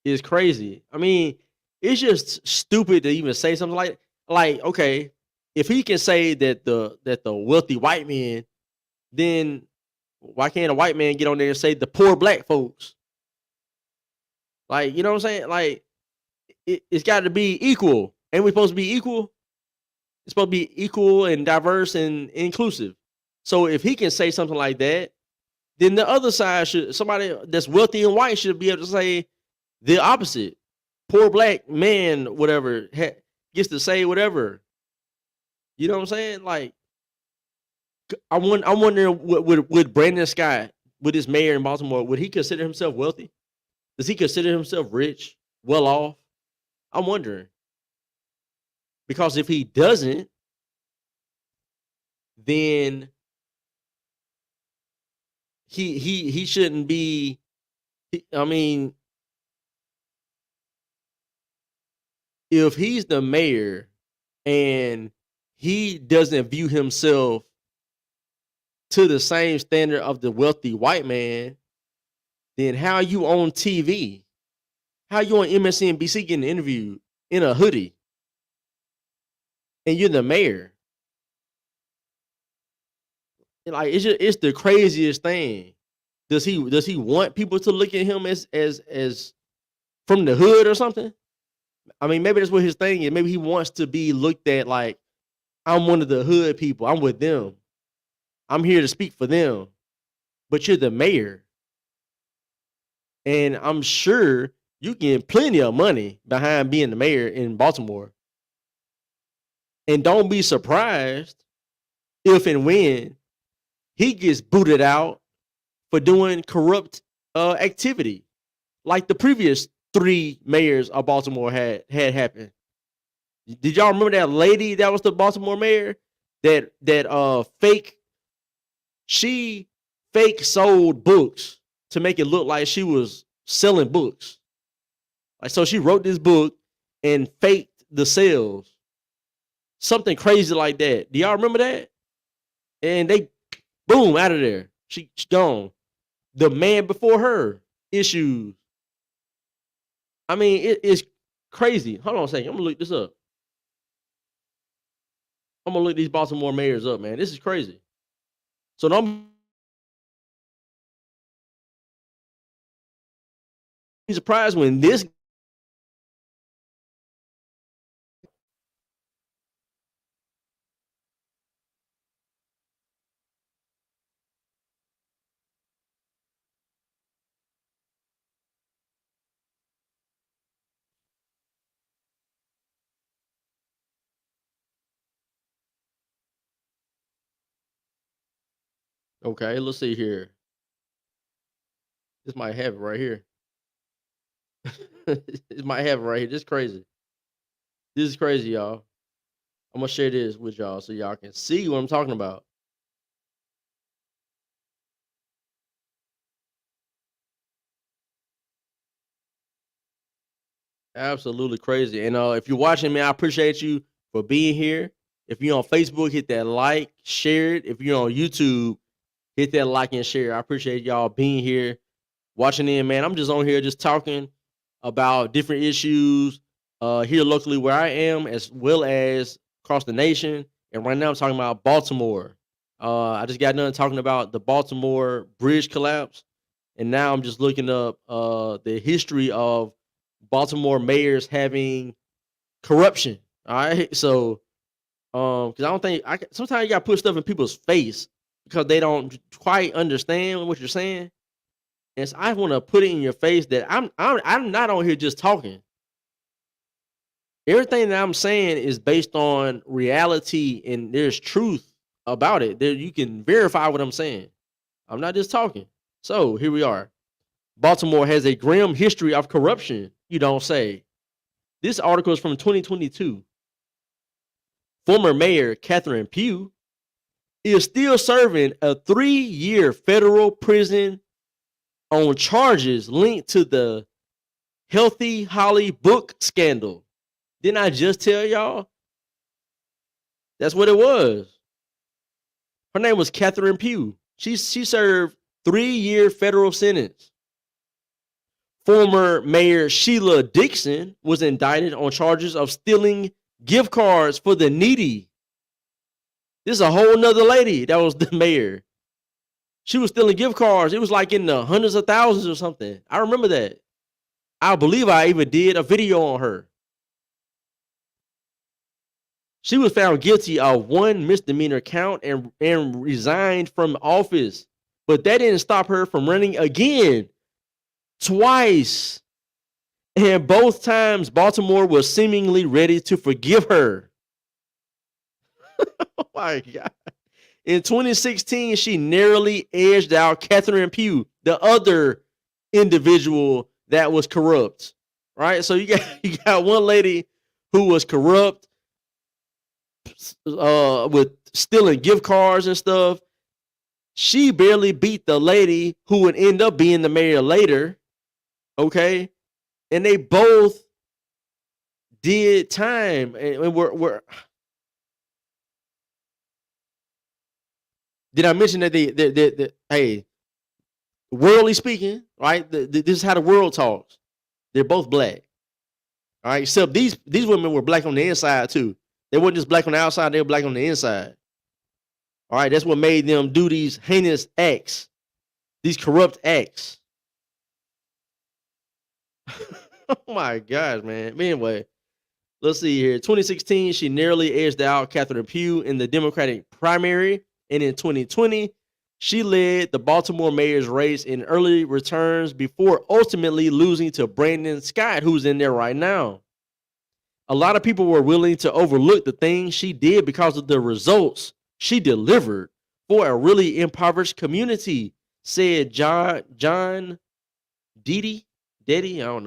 is crazy. I mean, it's just stupid to even say something like okay, if he can say that the wealthy white men, then why can't a white man get on there and say the poor black folks? Like, you know what I'm saying? Like, it's got to be equal. Ain't we supposed to be equal? It's supposed to be equal and diverse and inclusive. So if he can say something like that, then the other side should, somebody that's wealthy and white should be able to say the opposite. Poor black man, whatever, gets to say whatever. You know what I'm saying? Like, I'm wondering, would Brandon Scott, with his mayor in Baltimore, would he consider himself wealthy? Does he consider himself rich, well off? I'm wondering, because if he doesn't, then he shouldn't be. I mean, if he's the mayor and he doesn't view himself to the same standard of the wealthy white man, then how are you on TV? How you on MSNBC getting interviewed in a hoodie and you're the mayor? Like, it's the craziest thing. Does he want people to look at him as from the hood or something? I mean, maybe that's what his thing is. Maybe he wants to be looked at like, I'm one of the hood people. I'm with them. I'm here to speak for them. But you're the mayor. And I'm sure you get plenty of money behind being the mayor in Baltimore. And don't be surprised if and when he gets booted out for doing corrupt activity, like the previous 3 mayors of Baltimore had happened. Did y'all remember that lady that was the Baltimore mayor that fake she fake sold books to make it look like she was selling books. Like, so she wrote this book and faked the sales. Something crazy like that. Do y'all remember that? And they boom out of there. She's gone. The man before her issues. I mean, it's crazy. Hold on a second. I'm gonna look this up. I'm gonna look these Baltimore mayors up, man. This is crazy. So don't be surprised when this. Okay, let's see here. This might have it right here. It might have it right here. This is crazy. This is crazy, y'all. I'm gonna share this with y'all so y'all can see what I'm talking about. Absolutely crazy. And if you're watching me, I appreciate you for being here. If you're on Facebook, hit that like, share it. If you're on YouTube, hit that like and share. I appreciate y'all being here, watching in, man. I'm just on here just talking about different issues here locally where I am, as well as across the nation. And right now I'm talking about Baltimore. I just got done talking about the Baltimore bridge collapse. And now I'm just looking up the history of Baltimore mayors having corruption. All right. So because I don't think sometimes you gotta put stuff in people's face because they don't quite understand what you're saying. And so I want to put it in your face that I'm not on here just talking. Everything that I'm saying is based on reality and there's truth about it. There you can verify what I'm saying. I'm not just talking. So here we are. Baltimore has a grim history of corruption, you don't say. This article is from 2022. Former Mayor Catherine Pugh is still serving a 3-year federal prison on charges linked to the Healthy Holly book scandal. Didn't I just tell y'all? That's what it was. Her name was Catherine Pugh. She served 3-year federal sentence. Former Mayor Sheila Dixon was indicted on charges of stealing gift cards for the needy. This is a whole nother lady that was the mayor. She was stealing gift cards. It was like in the hundreds of thousands or something. I remember that. I believe I even did a video on her. She was found guilty of 1 misdemeanor count and resigned from office. But that didn't stop her from running again twice. And both times, Baltimore was seemingly ready to forgive her. Oh my God. In 2016, she narrowly edged out Catherine Pugh, the other individual that was corrupt. Right? So you got one lady who was corrupt with stealing gift cards and stuff. She barely beat the lady who would end up being the mayor later. Okay. And they both did time. And we're did I mention that hey, worldly speaking, right? This is how the world talks. They're both black. All right. Except these women were black on the inside too. They weren't just black on the outside, they were black on the inside. All right. That's what made them do these heinous acts, these corrupt acts. Oh my gosh, man. Anyway, let's see here. 2016, she narrowly edged out Catherine Pugh in the Democratic primary. And in 2020, she led the Baltimore mayor's race in early returns before ultimately losing to Brandon Scott, who's in there right now. A lot of people were willing to overlook the things she did because of the results she delivered for a really impoverished community, said John Deddy, I don't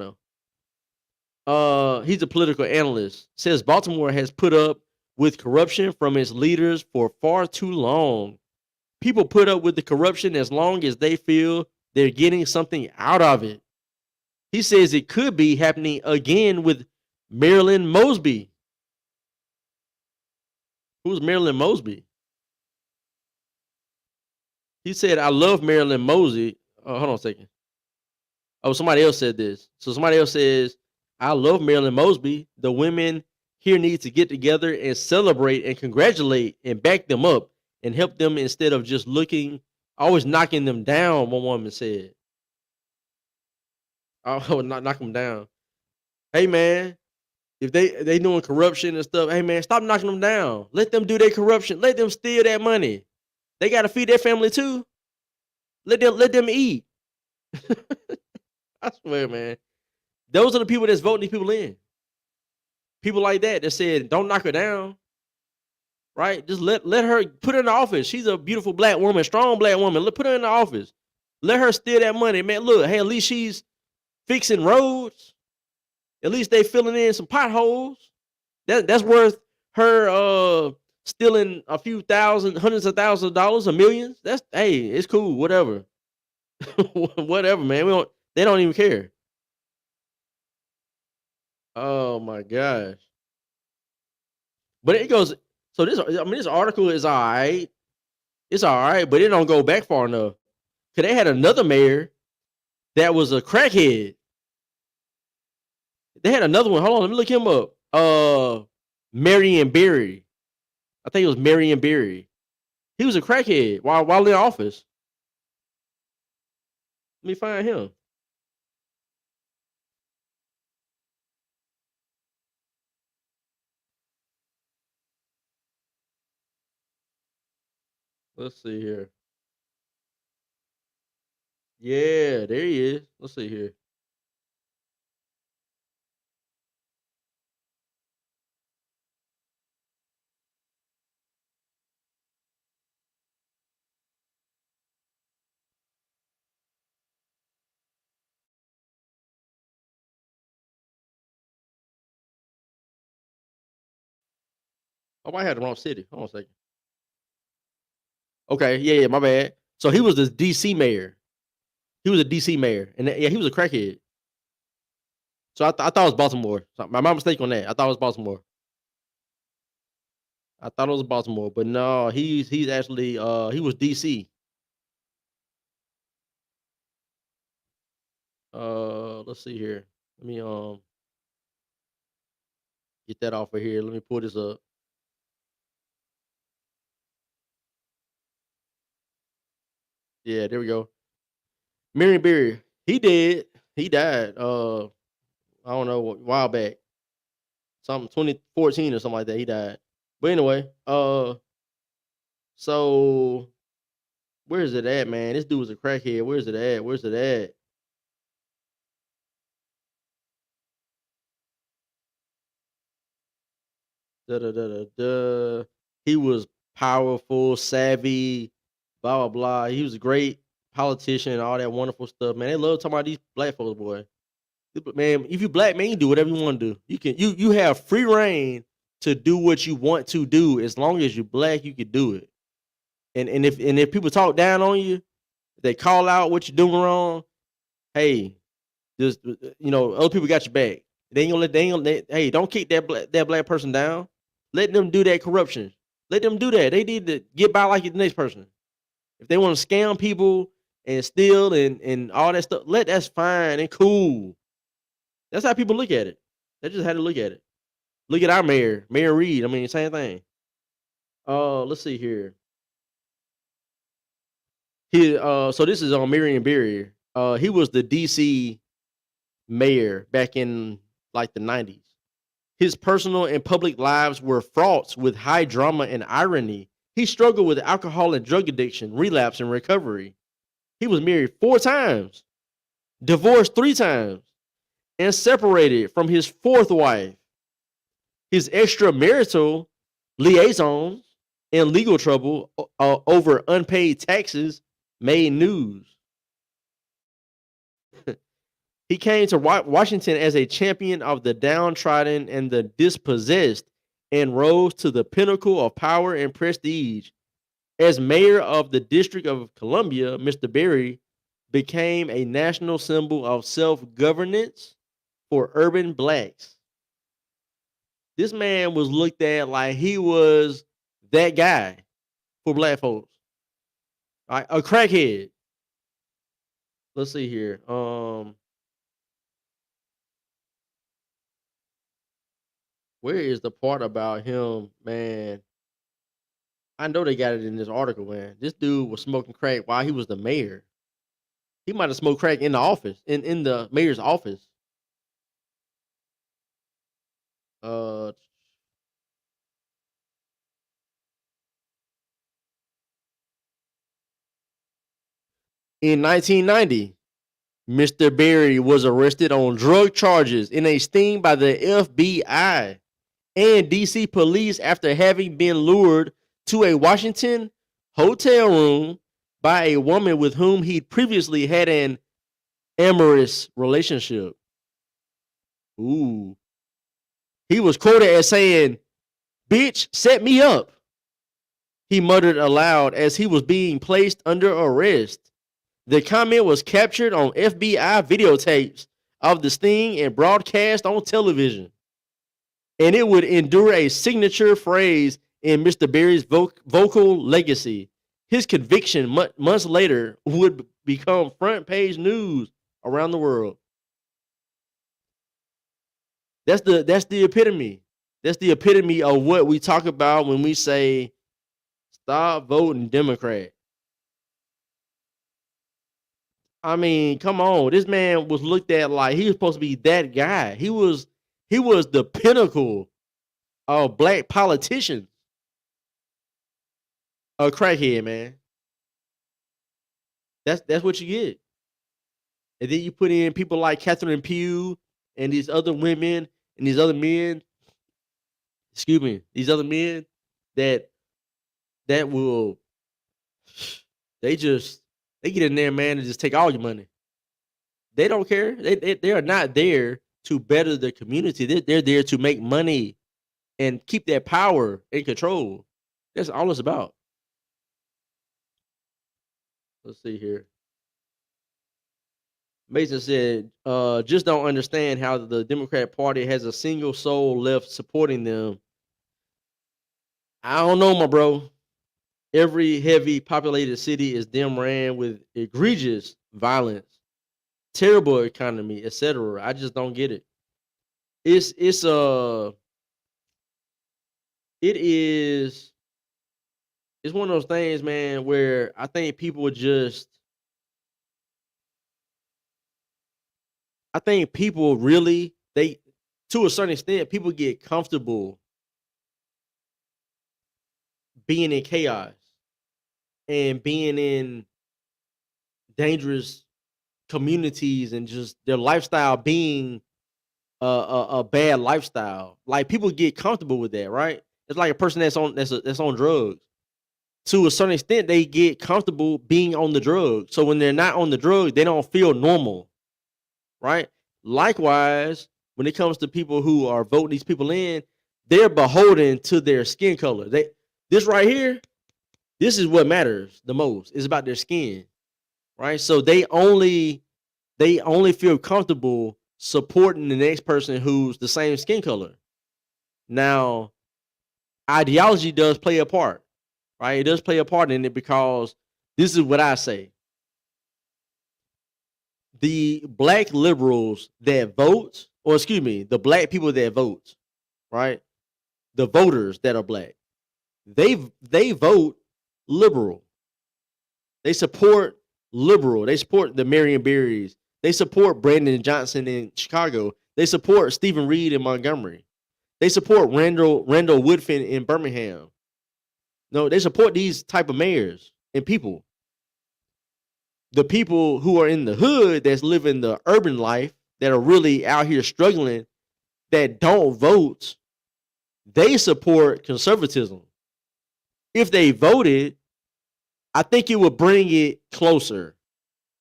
know. He's a political analyst. Says Baltimore has put up with corruption from its leaders for far too long. People put up with the corruption as long as they feel they're getting something out of it. He says it could be happening again with Marilyn Mosby. Who's Marilyn Mosby? He said, I love Marilyn Mosby. Oh, hold on a second. Oh, somebody else said this. So somebody else says, I love Marilyn Mosby. The women here need to get together and celebrate and congratulate and back them up and help them instead of just always knocking them down, one woman said. Oh, not knock them down. Hey, man, if they doing corruption and stuff, hey, man, stop knocking them down. Let them do their corruption. Let them steal that money. They got to feed their family too. Let them eat. I swear, man. Those are the people that's voting these people in. People like that said, don't knock her down. right? Just let her put her in the office. She's a beautiful black woman, strong black woman. Put her in the office. Let her steal that money, man. Look, hey, at least she's fixing roads. At least they filling in some potholes. That's worth her stealing a few thousand, hundreds of thousands of dollars or millions. That's hey, it's cool, whatever. Whatever, man. They don't even care. Oh my gosh. But it goes so this article is all right. It's all right, but it don't go back far enough. Cause they had another mayor that was a crackhead. They had another one. Hold on, let me look him up. Marion Berry. I think it was Marion Berry. He was a crackhead while in office. Let me find him. Let's see here. Yeah, there he is. Let's see here. Oh, I had the wrong city. Hold on a second. Okay, yeah, my bad. So he was the DC mayor. He was a DC mayor, and yeah, he was a crackhead. So I thought it was Baltimore. So my mistake on that. I thought it was Baltimore. I thought it was Baltimore, but no, he's actually he was DC. Let's see here. Let me get that off of here. Let me pull this up. Yeah, there we go. Marion Berry. He did. He died. I don't know what while back. Something 2014 or something like that. He died. But anyway, so where is it at, man? This dude was a crackhead. Where's it at? Where's it at? Da da da da da. He was powerful, savvy, blah blah blah. He was a great politician and all that wonderful stuff. Man, they love talking about these black folks, boy. Man, if you black, man, you can do whatever you want to do. You have free reign to do what you want to do as long as you're black. You can do it. And if people talk down on you, they call out what you're doing wrong. Hey, just other people got your back. Hey, don't kick that black person down. Let them do that corruption. Let them do that. They need to get by like the next person. If they want to scam people and steal and all that stuff, that's fine and cool. That's how people look at it. That's just how to look at it. Look at our Mayor Reed. I mean, same thing. Let's see here. So this is on Marion Barrier. He was the DC mayor back in like the 90s. His personal and public lives were fraught with high drama and irony. He struggled with alcohol and drug addiction, relapse, and recovery. He was married 4 times, divorced 3 times, and separated from his 4th wife. His extramarital liaisons and legal trouble over unpaid taxes made news. He came to Washington as a champion of the downtrodden and the dispossessed and rose to the pinnacle of power and prestige. As mayor of the District of Columbia, Mr. Berry became a national symbol of self-governance for urban blacks. This man was looked at like he was that guy for black folks. Right? A crackhead. Let's see here. Where is the part about him, man? I know they got it in this article, man. This dude was smoking crack while he was the mayor. He might have smoked crack in the office, in the mayor's office. Uh, in 1990, Mr. Berry was arrested on drug charges in a sting by the FBI and DC police after having been lured to a Washington hotel room by a woman with whom he'd previously had an amorous relationship. Ooh. He was quoted as saying, "Bitch, set me up," he muttered aloud as he was being placed under arrest. The comment was captured on FBI videotapes of the sting and broadcast on television. And it would endure a signature phrase in Mr. Berry's vocal legacy. His conviction months later would become front page news around the world. That's the epitome. That's the epitome of what we talk about when we say stop voting Democrat. I mean, come on. This man was looked at like he was supposed to be that guy. He was the pinnacle of black politicians. A crackhead, man. That's what you get. And then you put in people like Catherine Pugh and these other women and these other men. Excuse me, these other men that will they get in there, man, and just take all your money. They don't care. They are not there to better the community. They're there to make money and keep that power and control. That's all it's about. Let's see here. Mason said, just don't understand how the Democrat Party has a single soul left supporting them. I don't know, my bro. Every heavy populated city is them ran with egregious violence, terrible economy, etc. I just don't get it. It is it's one of those things, man, where I think people really they to a certain extent people get comfortable being in chaos and being in dangerous communities and just their lifestyle being a bad lifestyle. Like people get comfortable with that, right? It's like a person that's on drugs. To a certain extent, they get comfortable being on the drug. So when they're not on the drug, they don't feel normal, right? Likewise, when it comes to people who are voting these people in, they're beholden to their skin color. This right here, this is what matters the most. It's about their skin, right? So they only feel comfortable supporting the next person who's the same skin color. Now, ideology does play a part, right? It does play a part in it because this is what I say. The black liberals that vote, or excuse me, the black people that vote, right? The voters that are black, they vote liberal. They support liberal. They support the Marion Berries. They support Brandon Johnson in Chicago. They support Stephen Reed in Montgomery. They support Randall Woodfin in Birmingham. No, they support these type of mayors and people. The people who are in the hood that's living the urban life that are really out here struggling that don't vote, they support conservatism. If they voted, I think it would bring it closer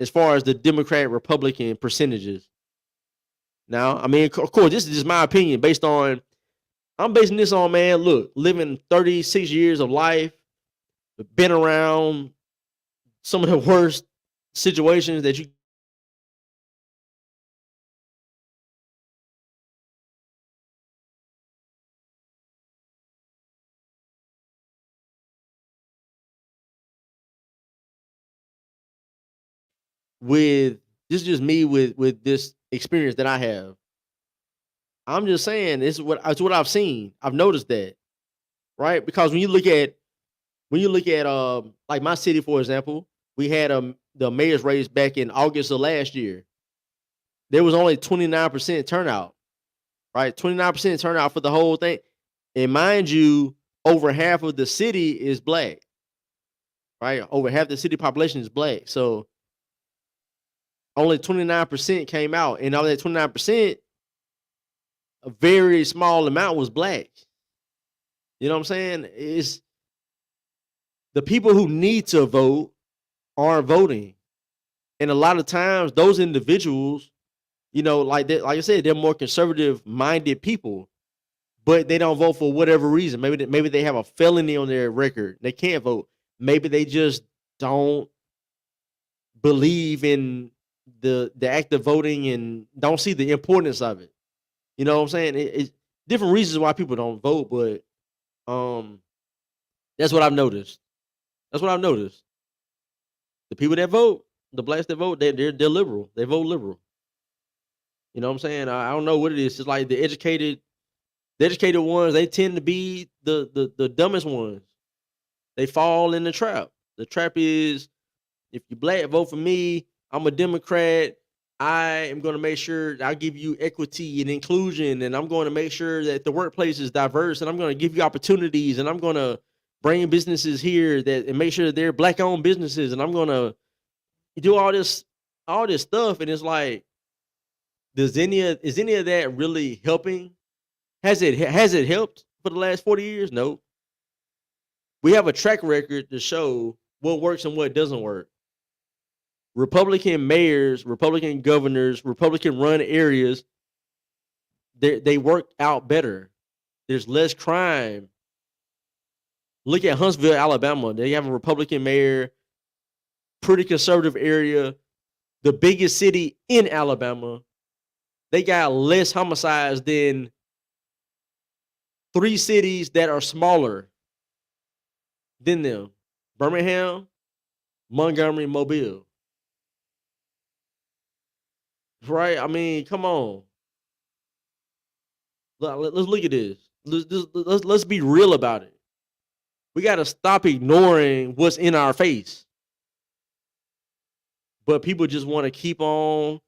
as far as the Democrat Republican percentages. Now, I mean, of course, this is just my opinion I'm basing this on, man, look, living 36 years of life, been around some of the worst situations that you with this is just me with this experience that I have. I'm just saying it's what I've seen. I've noticed that, right? Because when you look at like my city, for example, we had the mayor's race back in August of last year. There was only 29% turnout, right? 29% turnout for the whole thing. And mind you, over half of the city is black, right? Over half the city population is black. So only 29% came out. And of that 29%, a very small amount was black. You know what I'm saying? It's the people who need to vote aren't voting. And a lot of times those individuals, like I said, they're more conservative minded people, but they don't vote for whatever reason. Maybe they have a felony on their record. They can't vote. Maybe they just don't believe in the act of voting and don't see the importance of it. You know what I'm saying? It's different reasons why people don't vote, but um, that's what I've noticed. That's what I've noticed. The people that vote, the blacks that vote, they're liberal. They vote liberal. You know what I'm saying? I don't know what it is. It's like the educated ones, they tend to be the dumbest ones. They fall in the trap. The trap is, if you black, vote for me. I'm a Democrat. I am going to make sure I give you equity and inclusion, and I'm going to make sure that the workplace is diverse, and I'm going to give you opportunities, and I'm going to bring businesses here that and make sure that they're black-owned businesses, and I'm going to do all this stuff. And it's like, is any of that really helping? Has it helped for the last 40 years? No. We have a track record to show what works and what doesn't work. Republican mayors, Republican governors, Republican run areas, they work out better. There's less crime. Look at Huntsville, Alabama. They have a Republican mayor, pretty conservative area, the biggest city in Alabama. They got less homicides than 3 cities that are smaller than them: Birmingham, Montgomery, Mobile. Right? I mean, come on. Let's look at this. Let's be real about it. We got to stop ignoring what's in our face. But people just want to keep on,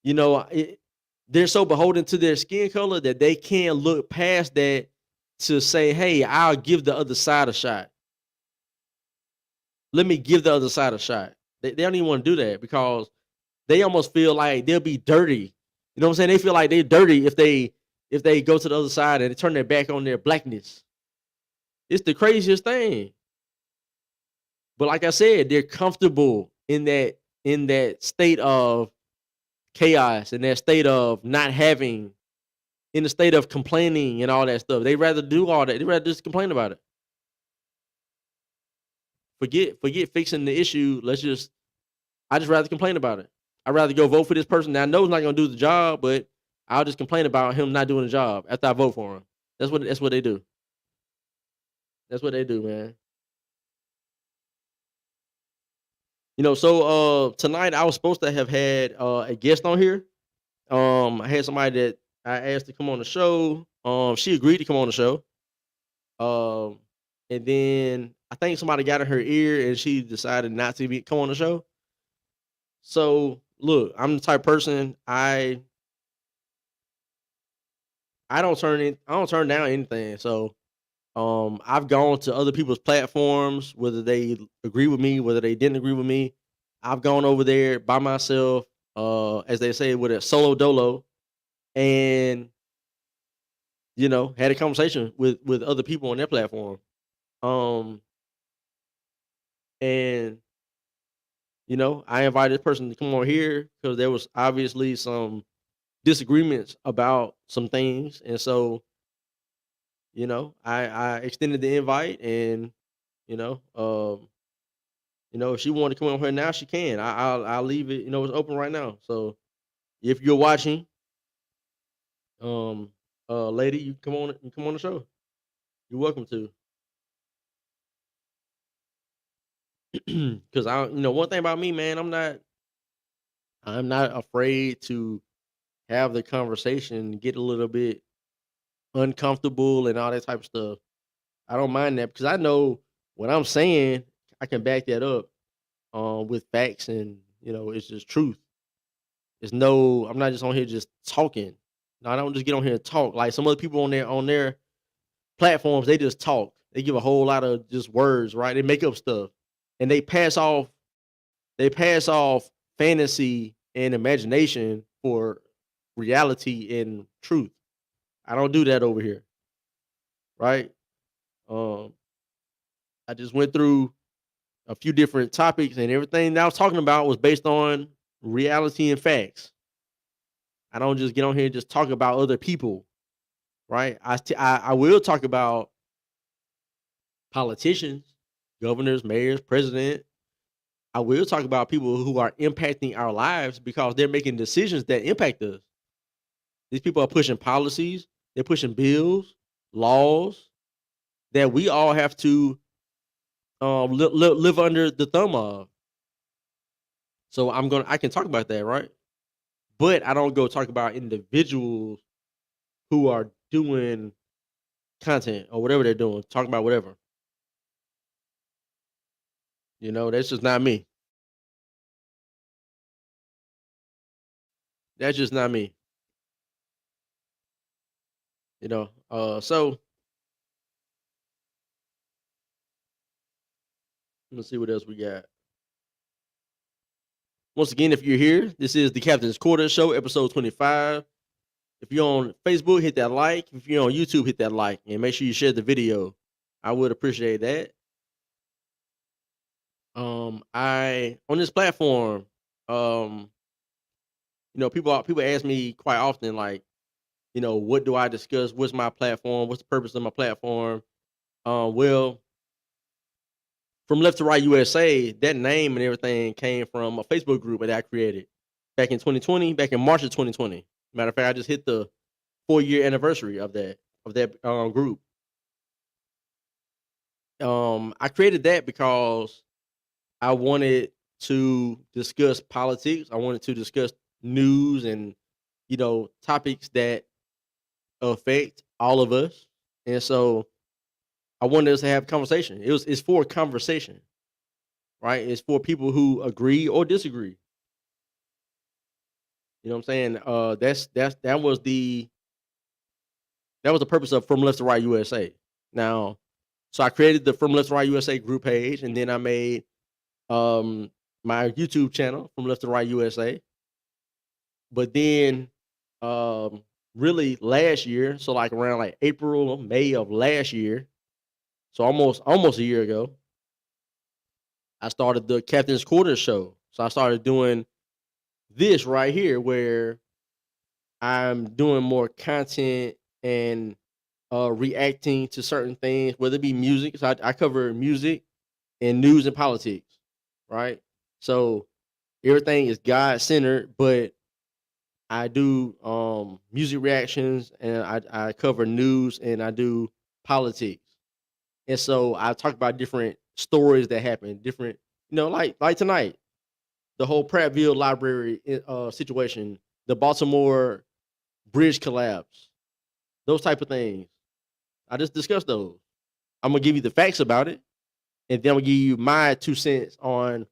they're so beholden to their skin color that they can't look past that to say, hey, I'll give the other side a shot. Let me give the other side a shot. They don't even want to do that because they almost feel like they'll be dirty. You know what I'm saying? They feel like they're dirty if they go to the other side and they turn their back on their blackness. It's the craziest thing. But like I said, they're comfortable in that state of chaos, in that state of not having, in the state of complaining and all that stuff. They rather do all that. They rather just complain about it. Forget fixing the issue. I just rather complain about it. I'd rather go vote for this person that I know is not gonna do the job, but I'll just complain about him not doing the job after I vote for him. That's what they do. That's what they do, man. So tonight I was supposed to have had a guest on here. I had somebody that I asked to come on the show. She agreed to come on the show. Um, and then I think somebody got in her ear and she decided not to come on the show. So look, I'm the type of person, I don't turn down anything. So I've gone to other people's platforms, whether they agree with me, whether they didn't agree with me. I've gone over there by myself, as they say, with a solo dolo, and had a conversation with other people on their platform. Um, and I invited this person to come on here because there was obviously some disagreements about some things, and so I extended the invite, and you know, um, if she wanted to come on here now, she can. I'll leave it. It's open right now. So if you're watching, um, lady, you come on the show. You're welcome to. Because one thing about me, man, I'm not afraid to have the conversation, get a little bit uncomfortable and all that type of stuff. I don't mind that because I know what I'm saying, I can back that up with facts, and it's just truth. I'm not just on here just talking. No, I don't just get on here and talk. Like some other people on their platforms, they just talk. They give a whole lot of just words, right? They make up stuff. And they pass off fantasy and imagination for reality and truth. I don't do that over here, right? Um, I just went through a few different topics, and everything that I was talking about was based on reality and facts. I don't just get on here and just talk about other people, right? I will talk about politicians, governors, mayors, president. I will talk about people who are impacting our lives because they're making decisions that impact us. These people are pushing policies, they're pushing bills, laws that we all have to live under the thumb of. So I can talk about that, right? But I don't go talk about individuals who are doing content or whatever they're doing, talking about whatever. That's just not me. That's just not me. So let's see what else we got. Once again, if you're here, this is the Captain's Quarter Show, episode 25. If you're on Facebook, hit that like. If you're on YouTube, hit that like, and make sure you share the video. I would appreciate that. I on this platform, people ask me quite often, like, what do I discuss? What's my platform? What's the purpose of my platform? Well, from Left to Right USA, that name and everything came from a Facebook group that I created back in 2020, back in March of 2020. Matter of fact, I just hit the 4-year anniversary of that group. I created that because I wanted to discuss politics. I wanted to discuss news and topics that affect all of us. And so I wanted us to have a conversation. It's for a conversation, right? It's for people who agree or disagree. You know what I'm saying? That was the purpose of From Left to Right USA. Now, so I created the From Left to Right USA group page, and then I made my YouTube channel, From Left to Right USA. But then really last year, so like around like April, May of last year, so almost a year ago, I started the Captain's Quarter Show. So I started doing this right here where I'm doing more content and reacting to certain things, whether it be music. So I cover music and news and politics, right? So everything is God centered, but I do music reactions, and I cover news, and I do politics. And so I talk about different stories that happen, different, like tonight, the whole Prattville library situation, the Baltimore bridge collapse, those type of things. I just discussed those. I'm gonna give you the facts about it, and then I'm gonna give you my 2 cents on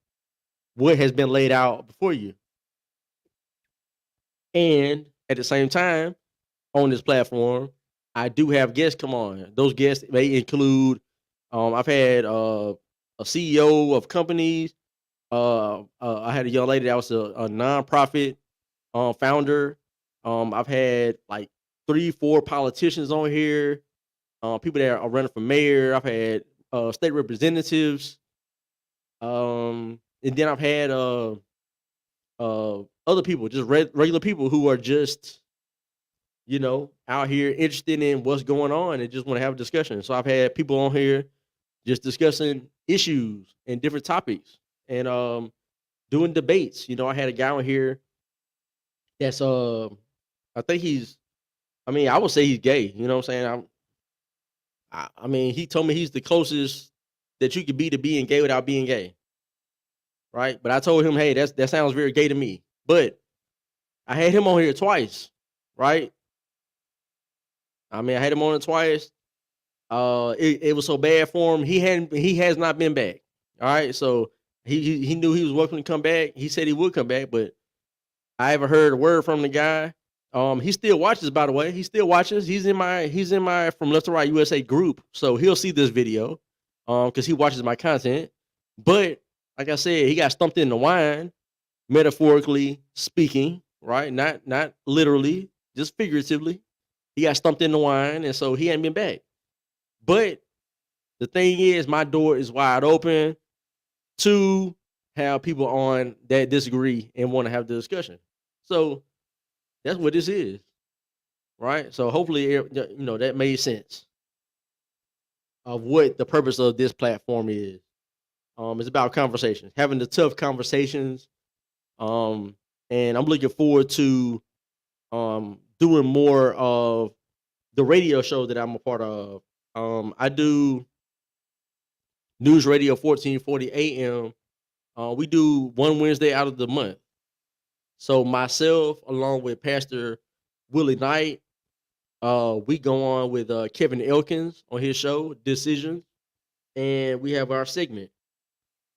what has been laid out before you. And at the same time, on this platform, I do have guests come on. Those guests may include, I've had a CEO of companies. I had a young lady that was a nonprofit founder. I've had like 3-4 politicians on here. People that are running for mayor. I've had state representatives. And then I've had other people, just regular people who are just out here interested in what's going on and just want to have a discussion. So I've had people on here just discussing issues and different topics and doing debates. I had a guy on here that's I think I would say he's gay. You know what I'm saying? I mean, he told me he's the closest that you could be to being gay without being gay. Right? But I told him, hey, that sounds very gay to me. But I had him on here twice, right? I mean, I had him on it twice. It was so bad for him. He has not been back. All right. So he knew he was welcome to come back. He said he would come back, but I haven't heard a word from the guy. He still watches, by the way. He still watches. He's in my From Left to Right USA group. So he'll see this video because he watches my content. But like I said, he got stumped in the wine, metaphorically speaking, right? Not literally, just figuratively. He got stumped in the wine, and so he ain't been back. But the thing is, my door is wide open to have people on that disagree and want to have the discussion. So that's what this is, right? So hopefully, that made sense of what the purpose of this platform is. It's about conversations, having the tough conversations. Um, and I'm looking forward to doing more of the radio show that I'm a part of. I do News Radio 1440 AM. We do one Wednesday out of the month. So myself, along with Pastor Willie Knight, we go on with Kevin Elkins on his show, Decisions, and we have our segment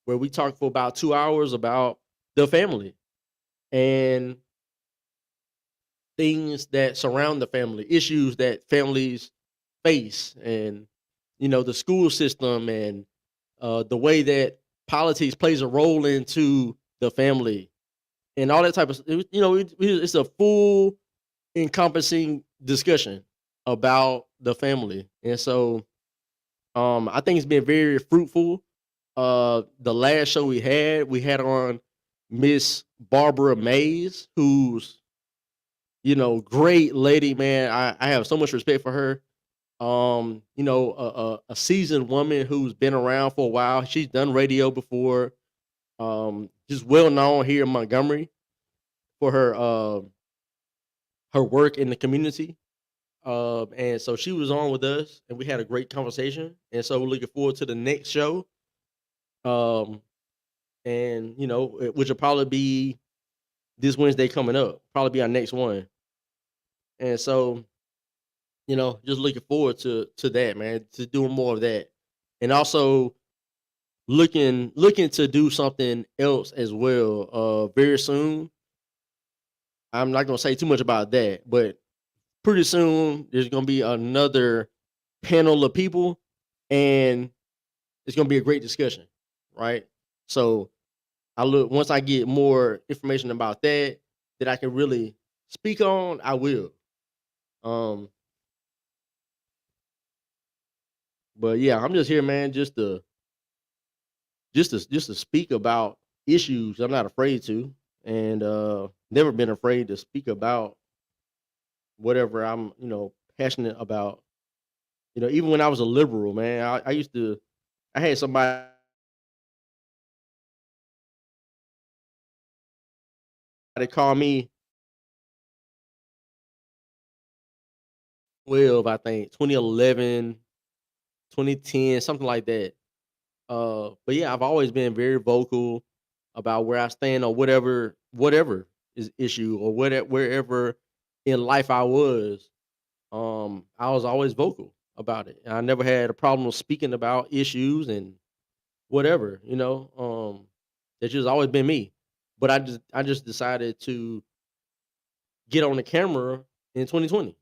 where we talk for about 2 hours about the family and things that surround the family, issues that families face, and the school system and the way that politics plays a role into the family and all that type of it's a full encompassing discussion about the family. And so I think it's been very fruitful. The last show we had on Miss Barbara Mays, who's great lady, man. I have so much respect for her. A seasoned woman who's been around for a while. She's done radio before. Just well known here in Montgomery for her work in the community. And so she was on with us, and we had a great conversation. And so we're looking forward to the next show. Um, and which will probably be this Wednesday coming up. Probably be our next one. And so just looking forward to that, man, to doing more of that, and also looking to do something else as well. Very soon. I'm not gonna say too much about that, but pretty soon there's gonna be another panel of people, and it's gonna be a great discussion, right? So I look once I get more information about that I can really speak on, I will. Um, but yeah, I'm just here, man, just to speak about issues I'm not afraid to, and never been afraid to speak about whatever I'm passionate about. Even when I was a liberal, man, I had somebody call me 12, I think 2011, 2010, something like that. But yeah, I've always been very vocal about where I stand or whatever is issue or whatever wherever in life I was. I was always vocal about it. I never had a problem speaking about issues and whatever. That's just always been me. But I just decided to get on the camera in 2020.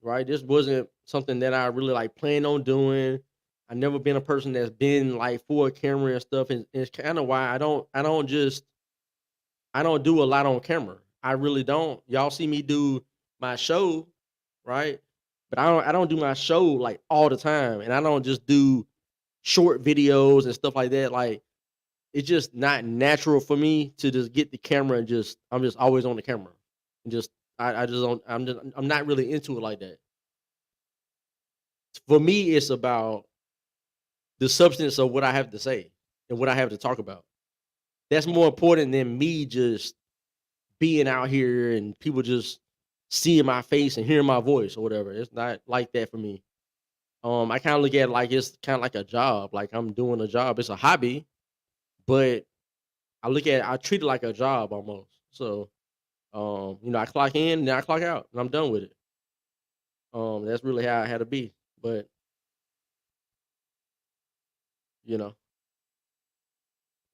Right, this wasn't something that I really like plan on doing. I never been a person that's been like for a camera and stuff, and it's kind of why I don't do a lot on camera. I really don't. Y'all see me do my show, right? But I don't do my show like all the time, and I don't just do short videos and stuff like that. Like it's just not natural for me to just get the camera and I'm just always on the camera and just I just don't I'm not really into it like that. For me, it's about the substance of what I have to say and what I have to talk about. That's more important than me just being out here and people just seeing my face and hearing my voice or whatever. It's not like that for me. I kind of look at it like it's kind of like a job. Like I'm doing a job. It's a hobby, but I treat it like a job almost. So, I clock in and then I clock out and I'm done with it. That's really how I had to be. But, you know,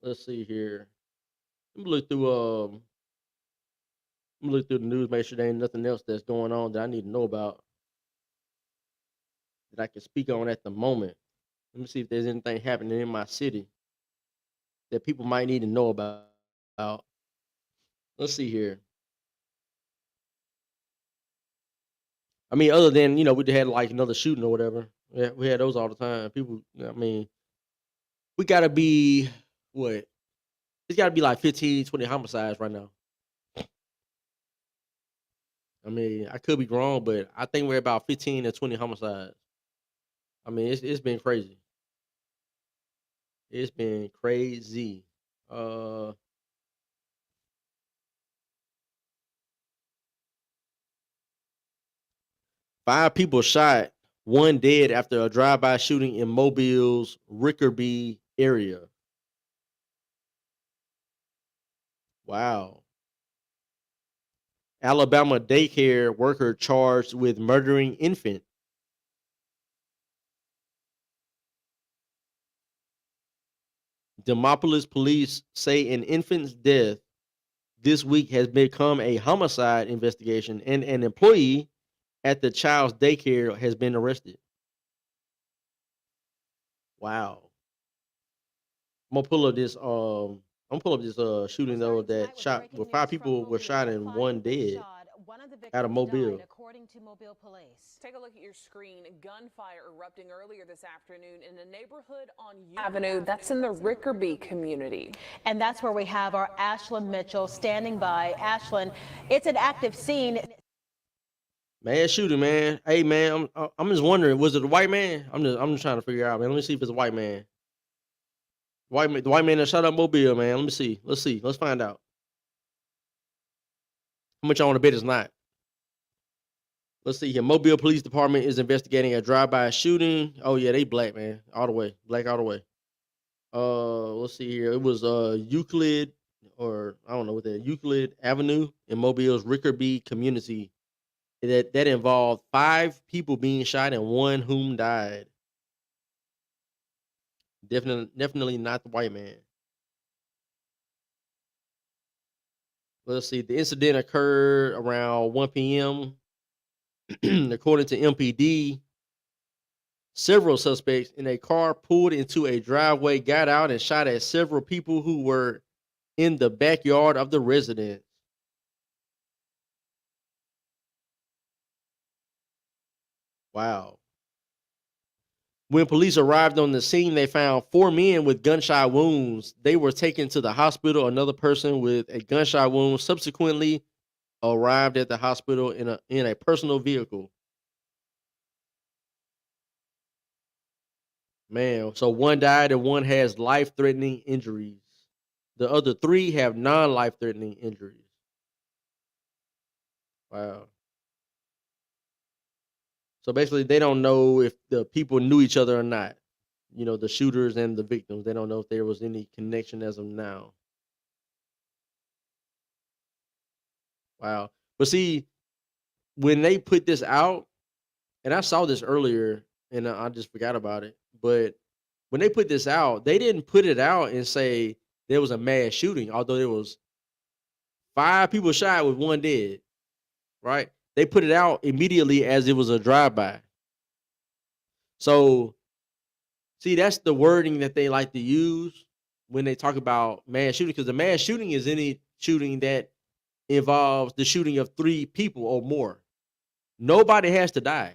let's see here. Let me look through Let me look through the news, make sure there ain't nothing else that's going on that I need to know about that I can speak on at the moment. Let me see if there's anything happening in my city that people might need to know about. Let's see here. I mean, other than we had like another shooting or whatever. Yeah, we had those all the time. People, I mean, we gotta be what? It's gotta be like 15, 20 homicides right now. I mean, I could be wrong, but I think we're about 15 to 20 homicides. I mean, it's been crazy. It's been crazy. Uh, 5 people shot, one dead after a drive-by shooting in Mobile's Rickerby area. Wow. Alabama daycare worker charged with murdering infant. Demopolis police say an infant's death this week has become a homicide investigation, and an employee at the child's daycare has been arrested. Wow. I'm gonna pull up this shooting though that shot where 5 people were shot and one dead out of Mobile. According to Mobile police. Take a look at your screen. Gunfire erupting earlier this afternoon in a neighborhood on Avenue. That's in the Rickerby community. And that's where we have our Ashlyn Mitchell standing by. Ashlyn, it's an active scene. Mass shooting, man. Hey, man, I'm just wondering, was it a white man? I'm just trying to figure out, man. Let me see if it's a white man. The white man that shot up Mobile, man. Let me see. Let's see. Let's find out. How much I want to bet it's not. Let's see here. Mobile Police Department is investigating a drive-by shooting. Oh yeah, they black, man, all the way, black all the way. Let's see here. It was Euclid, or I don't know what that Euclid Avenue in Mobile's Rickerby community. That involved 5 people being shot and one whom died. Definitely not the white man. Let's see. The incident occurred around 1 p.m. According to MPD, several suspects in a car pulled into a driveway, got out, and shot at several people who were in the backyard of the residence. Wow. When police arrived on the scene, they found 4 men with gunshot wounds. They were taken to the hospital. Another person with a gunshot wound subsequently arrived at the hospital in a personal vehicle. Man, so one died and one has life-threatening injuries. The other 3 have non-life-threatening injuries. Wow. So basically, they don't know if the people knew each other or not. You know, the shooters and the victims. They don't know if there was any connection as of now. Wow. But see, when they put this out, and I saw this earlier, and I just forgot about it. But when they put this out, they didn't put it out and say there was a mass shooting, although there was 5 people shot with one dead. Right? They put it out immediately as it was a drive-by. So, see, that's the wording that they like to use when they talk about mass shooting, because the mass shooting is any shooting that involves the shooting of 3 people or more. Nobody has to die.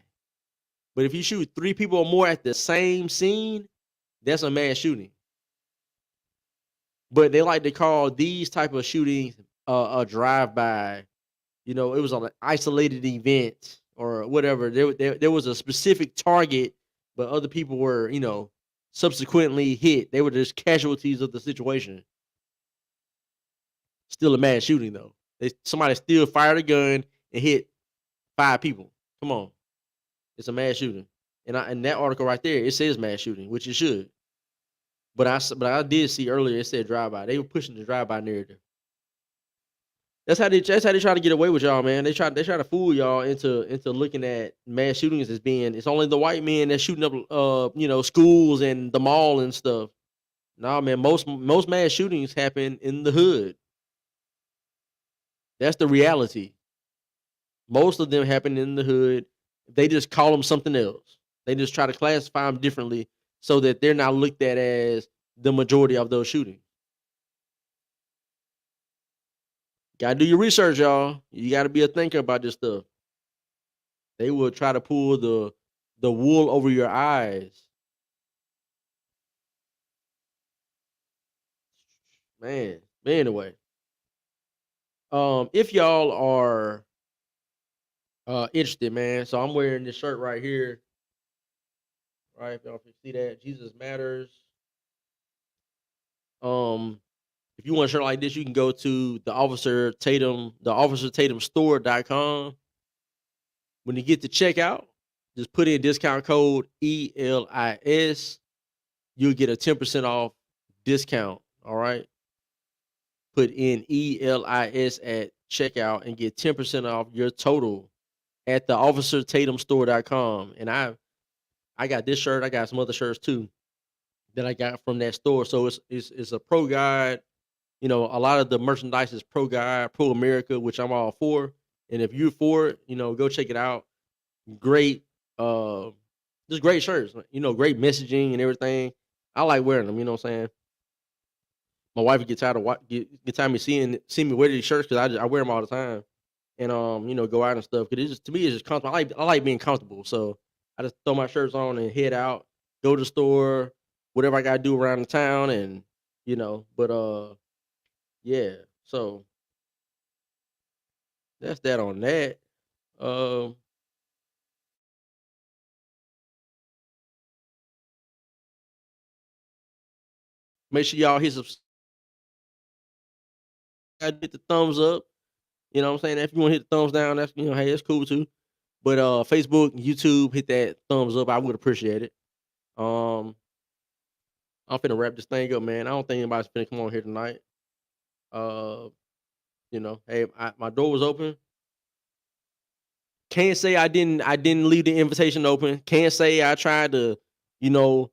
But if you shoot 3 people or more at the same scene, that's a mass shooting. But they like to call these type of shootings a drive-by. You know, it was an isolated event or whatever. There was a specific target, but other people were, subsequently hit. They were just casualties of the situation. Still a mass shooting though. Somebody still fired a gun and hit 5 people. Come on, it's a mass shooting. And in that article right there, it says mass shooting, which it should. But I did see earlier it said drive by. They were pushing the drive by narrative. That's how they try to get away with y'all, man. They try to fool y'all into looking at mass shootings as being it's only the white men that's shooting up schools and the mall and stuff. Nah, man, most mass shootings happen in the hood. That's the reality. Most of them happen in the hood. They just call them something else. They just try to classify them differently so that they're not looked at as the majority of those shootings. Gotta do your research, y'all. You gotta be a thinker about this stuff. They will try to pull the the wool over your eyes. Man, but anyway, if y'all are interested, man, so I'm wearing this shirt right here, right? If y'all can see that, Jesus matters. If you want a shirt like this, you can go to the Officer Tatum store.com. When you get to checkout, just put in discount code ELIS. You'll get a 10% off discount. All right. Put in ELIS at checkout and get 10% off your total at the officertatumstore.com. And I got this shirt. I got some other shirts too that I got from that store. So it's a pro guide. You know, a lot of the merchandise is pro guide, pro America, which I'm all for. And if you're for it, you know, go check it out. Great, just great shirts. You know, great messaging and everything. I like wearing them. You know what I'm saying? My wife get tired of get tired of me seeing me wear these shirts because I wear them all the time, and you know, go out and stuff. Because it's just, to me, it's just comfortable. I like being comfortable, so I just throw my shirts on and head out, go to the store, whatever I gotta do around the town, and you know. But yeah. So that's that on that. Um, make sure y'all hit subscribe, hit the thumbs up. You know what I'm saying? If you want to hit the thumbs down, that's, you know, hey, that's cool too. But Facebook, YouTube, hit that thumbs up. I would appreciate it. Um, I'm finna wrap this thing up, man. I don't think anybody's finna come on here tonight. Uh, you know, hey, my door was open. Can't say I didn't leave the invitation open. Can't say I tried to, you know,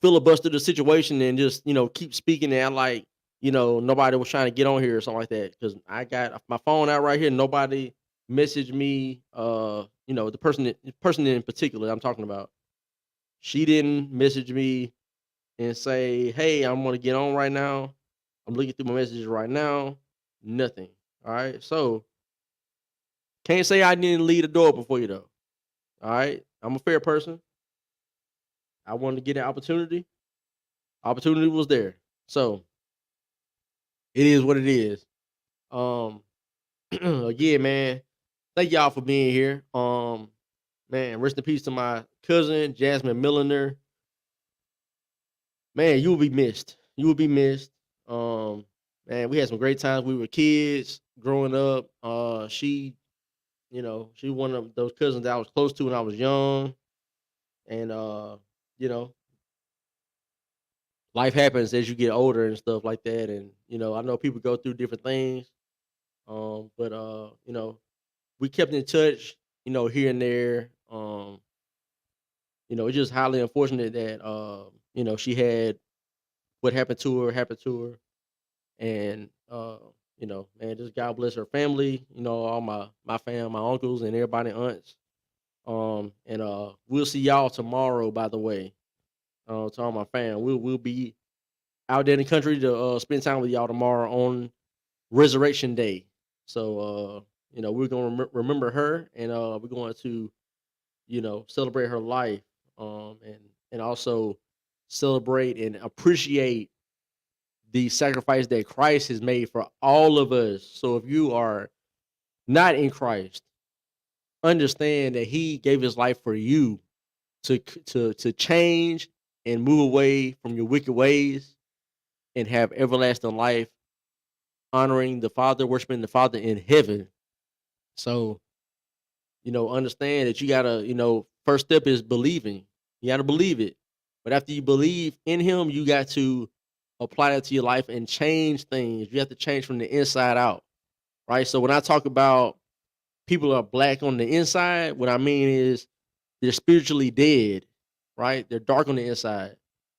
filibuster the situation and just, you know, keep speaking and like, you know, nobody was trying to get on here or something like that. Because I got my phone out right here. Nobody messaged me. You know, the person in particular I'm talking about. She didn't message me and say, "Hey, I'm gonna get on right now. I'm looking through my messages right now." Nothing. All right. So can't say I didn't leave the door open for you though. All right. I'm a fair person. I wanted to get an opportunity. Opportunity was there. So it is what it is. Um again, man, thank y'all for being here. Man, rest in peace to my cousin, Jasmine Milliner. Man, you will be missed. You will be missed. Man, we had some great times. We were kids growing up. She, you know, she one of those cousins that I was close to when I was young. And you know, life happens as you get older and stuff like that. And, you know, I know people go through different things. But you know, we kept in touch, you know, here and there. You know, it's just highly unfortunate that you know, she had what happened to her happen to her. And you know, man, just God bless her family, you know, all my fam, my uncles and everybody aunts. And we'll see y'all tomorrow, by the way. To all my fam. We'll be out there in the country to spend time with y'all tomorrow on Resurrection Day. So you know, we're gonna remember her, and we're going to, you know, celebrate her life, and also celebrate and appreciate the sacrifice that Christ has made for all of us. So if you are not in Christ, understand that He gave His life for you to change and move away from your wicked ways and have everlasting life, honoring the Father, worshiping the Father in heaven. So, you know, understand that you gotta, you know, first step is believing. You gotta believe it. But after you believe in Him, you got to apply that to your life and change things. You have to change from the inside out, right? So when I talk about people are black on the inside, what I mean is they're spiritually dead, right? They're dark on the inside.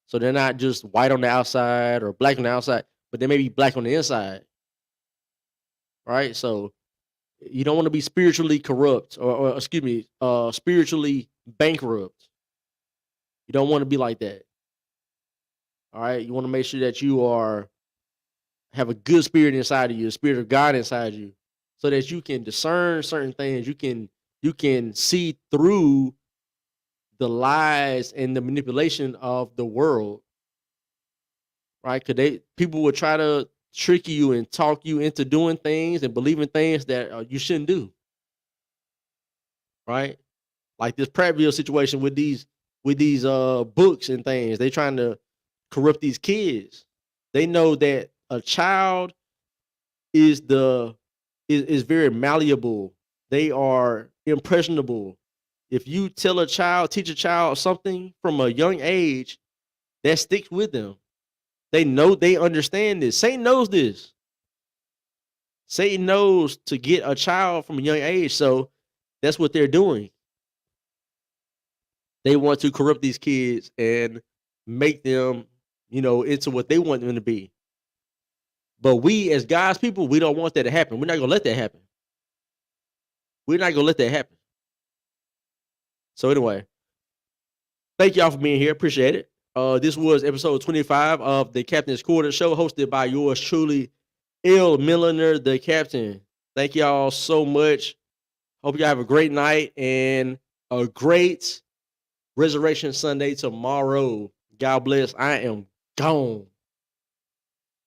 So they're not just white on the outside or black on the outside, but they may be black on the inside, right? So you don't want to be spiritually corrupt or excuse me, spiritually bankrupt. You don't want to be like that. All right. You want to make sure that you have a good spirit inside of you, the spirit of God inside you, so that you can discern certain things. You can see through the lies and the manipulation of the world, right? Because people would try to trick you and talk you into doing things and believing things that you shouldn't do, right? Like this Prattville situation with these books and things. They trying to corrupt these kids. They know that a child is very malleable. They are impressionable. If you teach a child something from a young age, that sticks with them. They understand this. Satan knows this. Satan knows to get a child from a young age, so that's what they're doing. They want to corrupt these kids and make them, into what they want them to be. But we, as God's people, we don't want that to happen. We're not gonna let that happen. We're not gonna let that happen. So anyway, thank y'all for being here. Appreciate it. This was episode 25 of the Captain's Quarter Show, hosted by yours truly, L. Milliner, the Captain. Thank y'all so much. Hope y'all have a great night and a great Resurrection Sunday tomorrow. God bless. I am gone.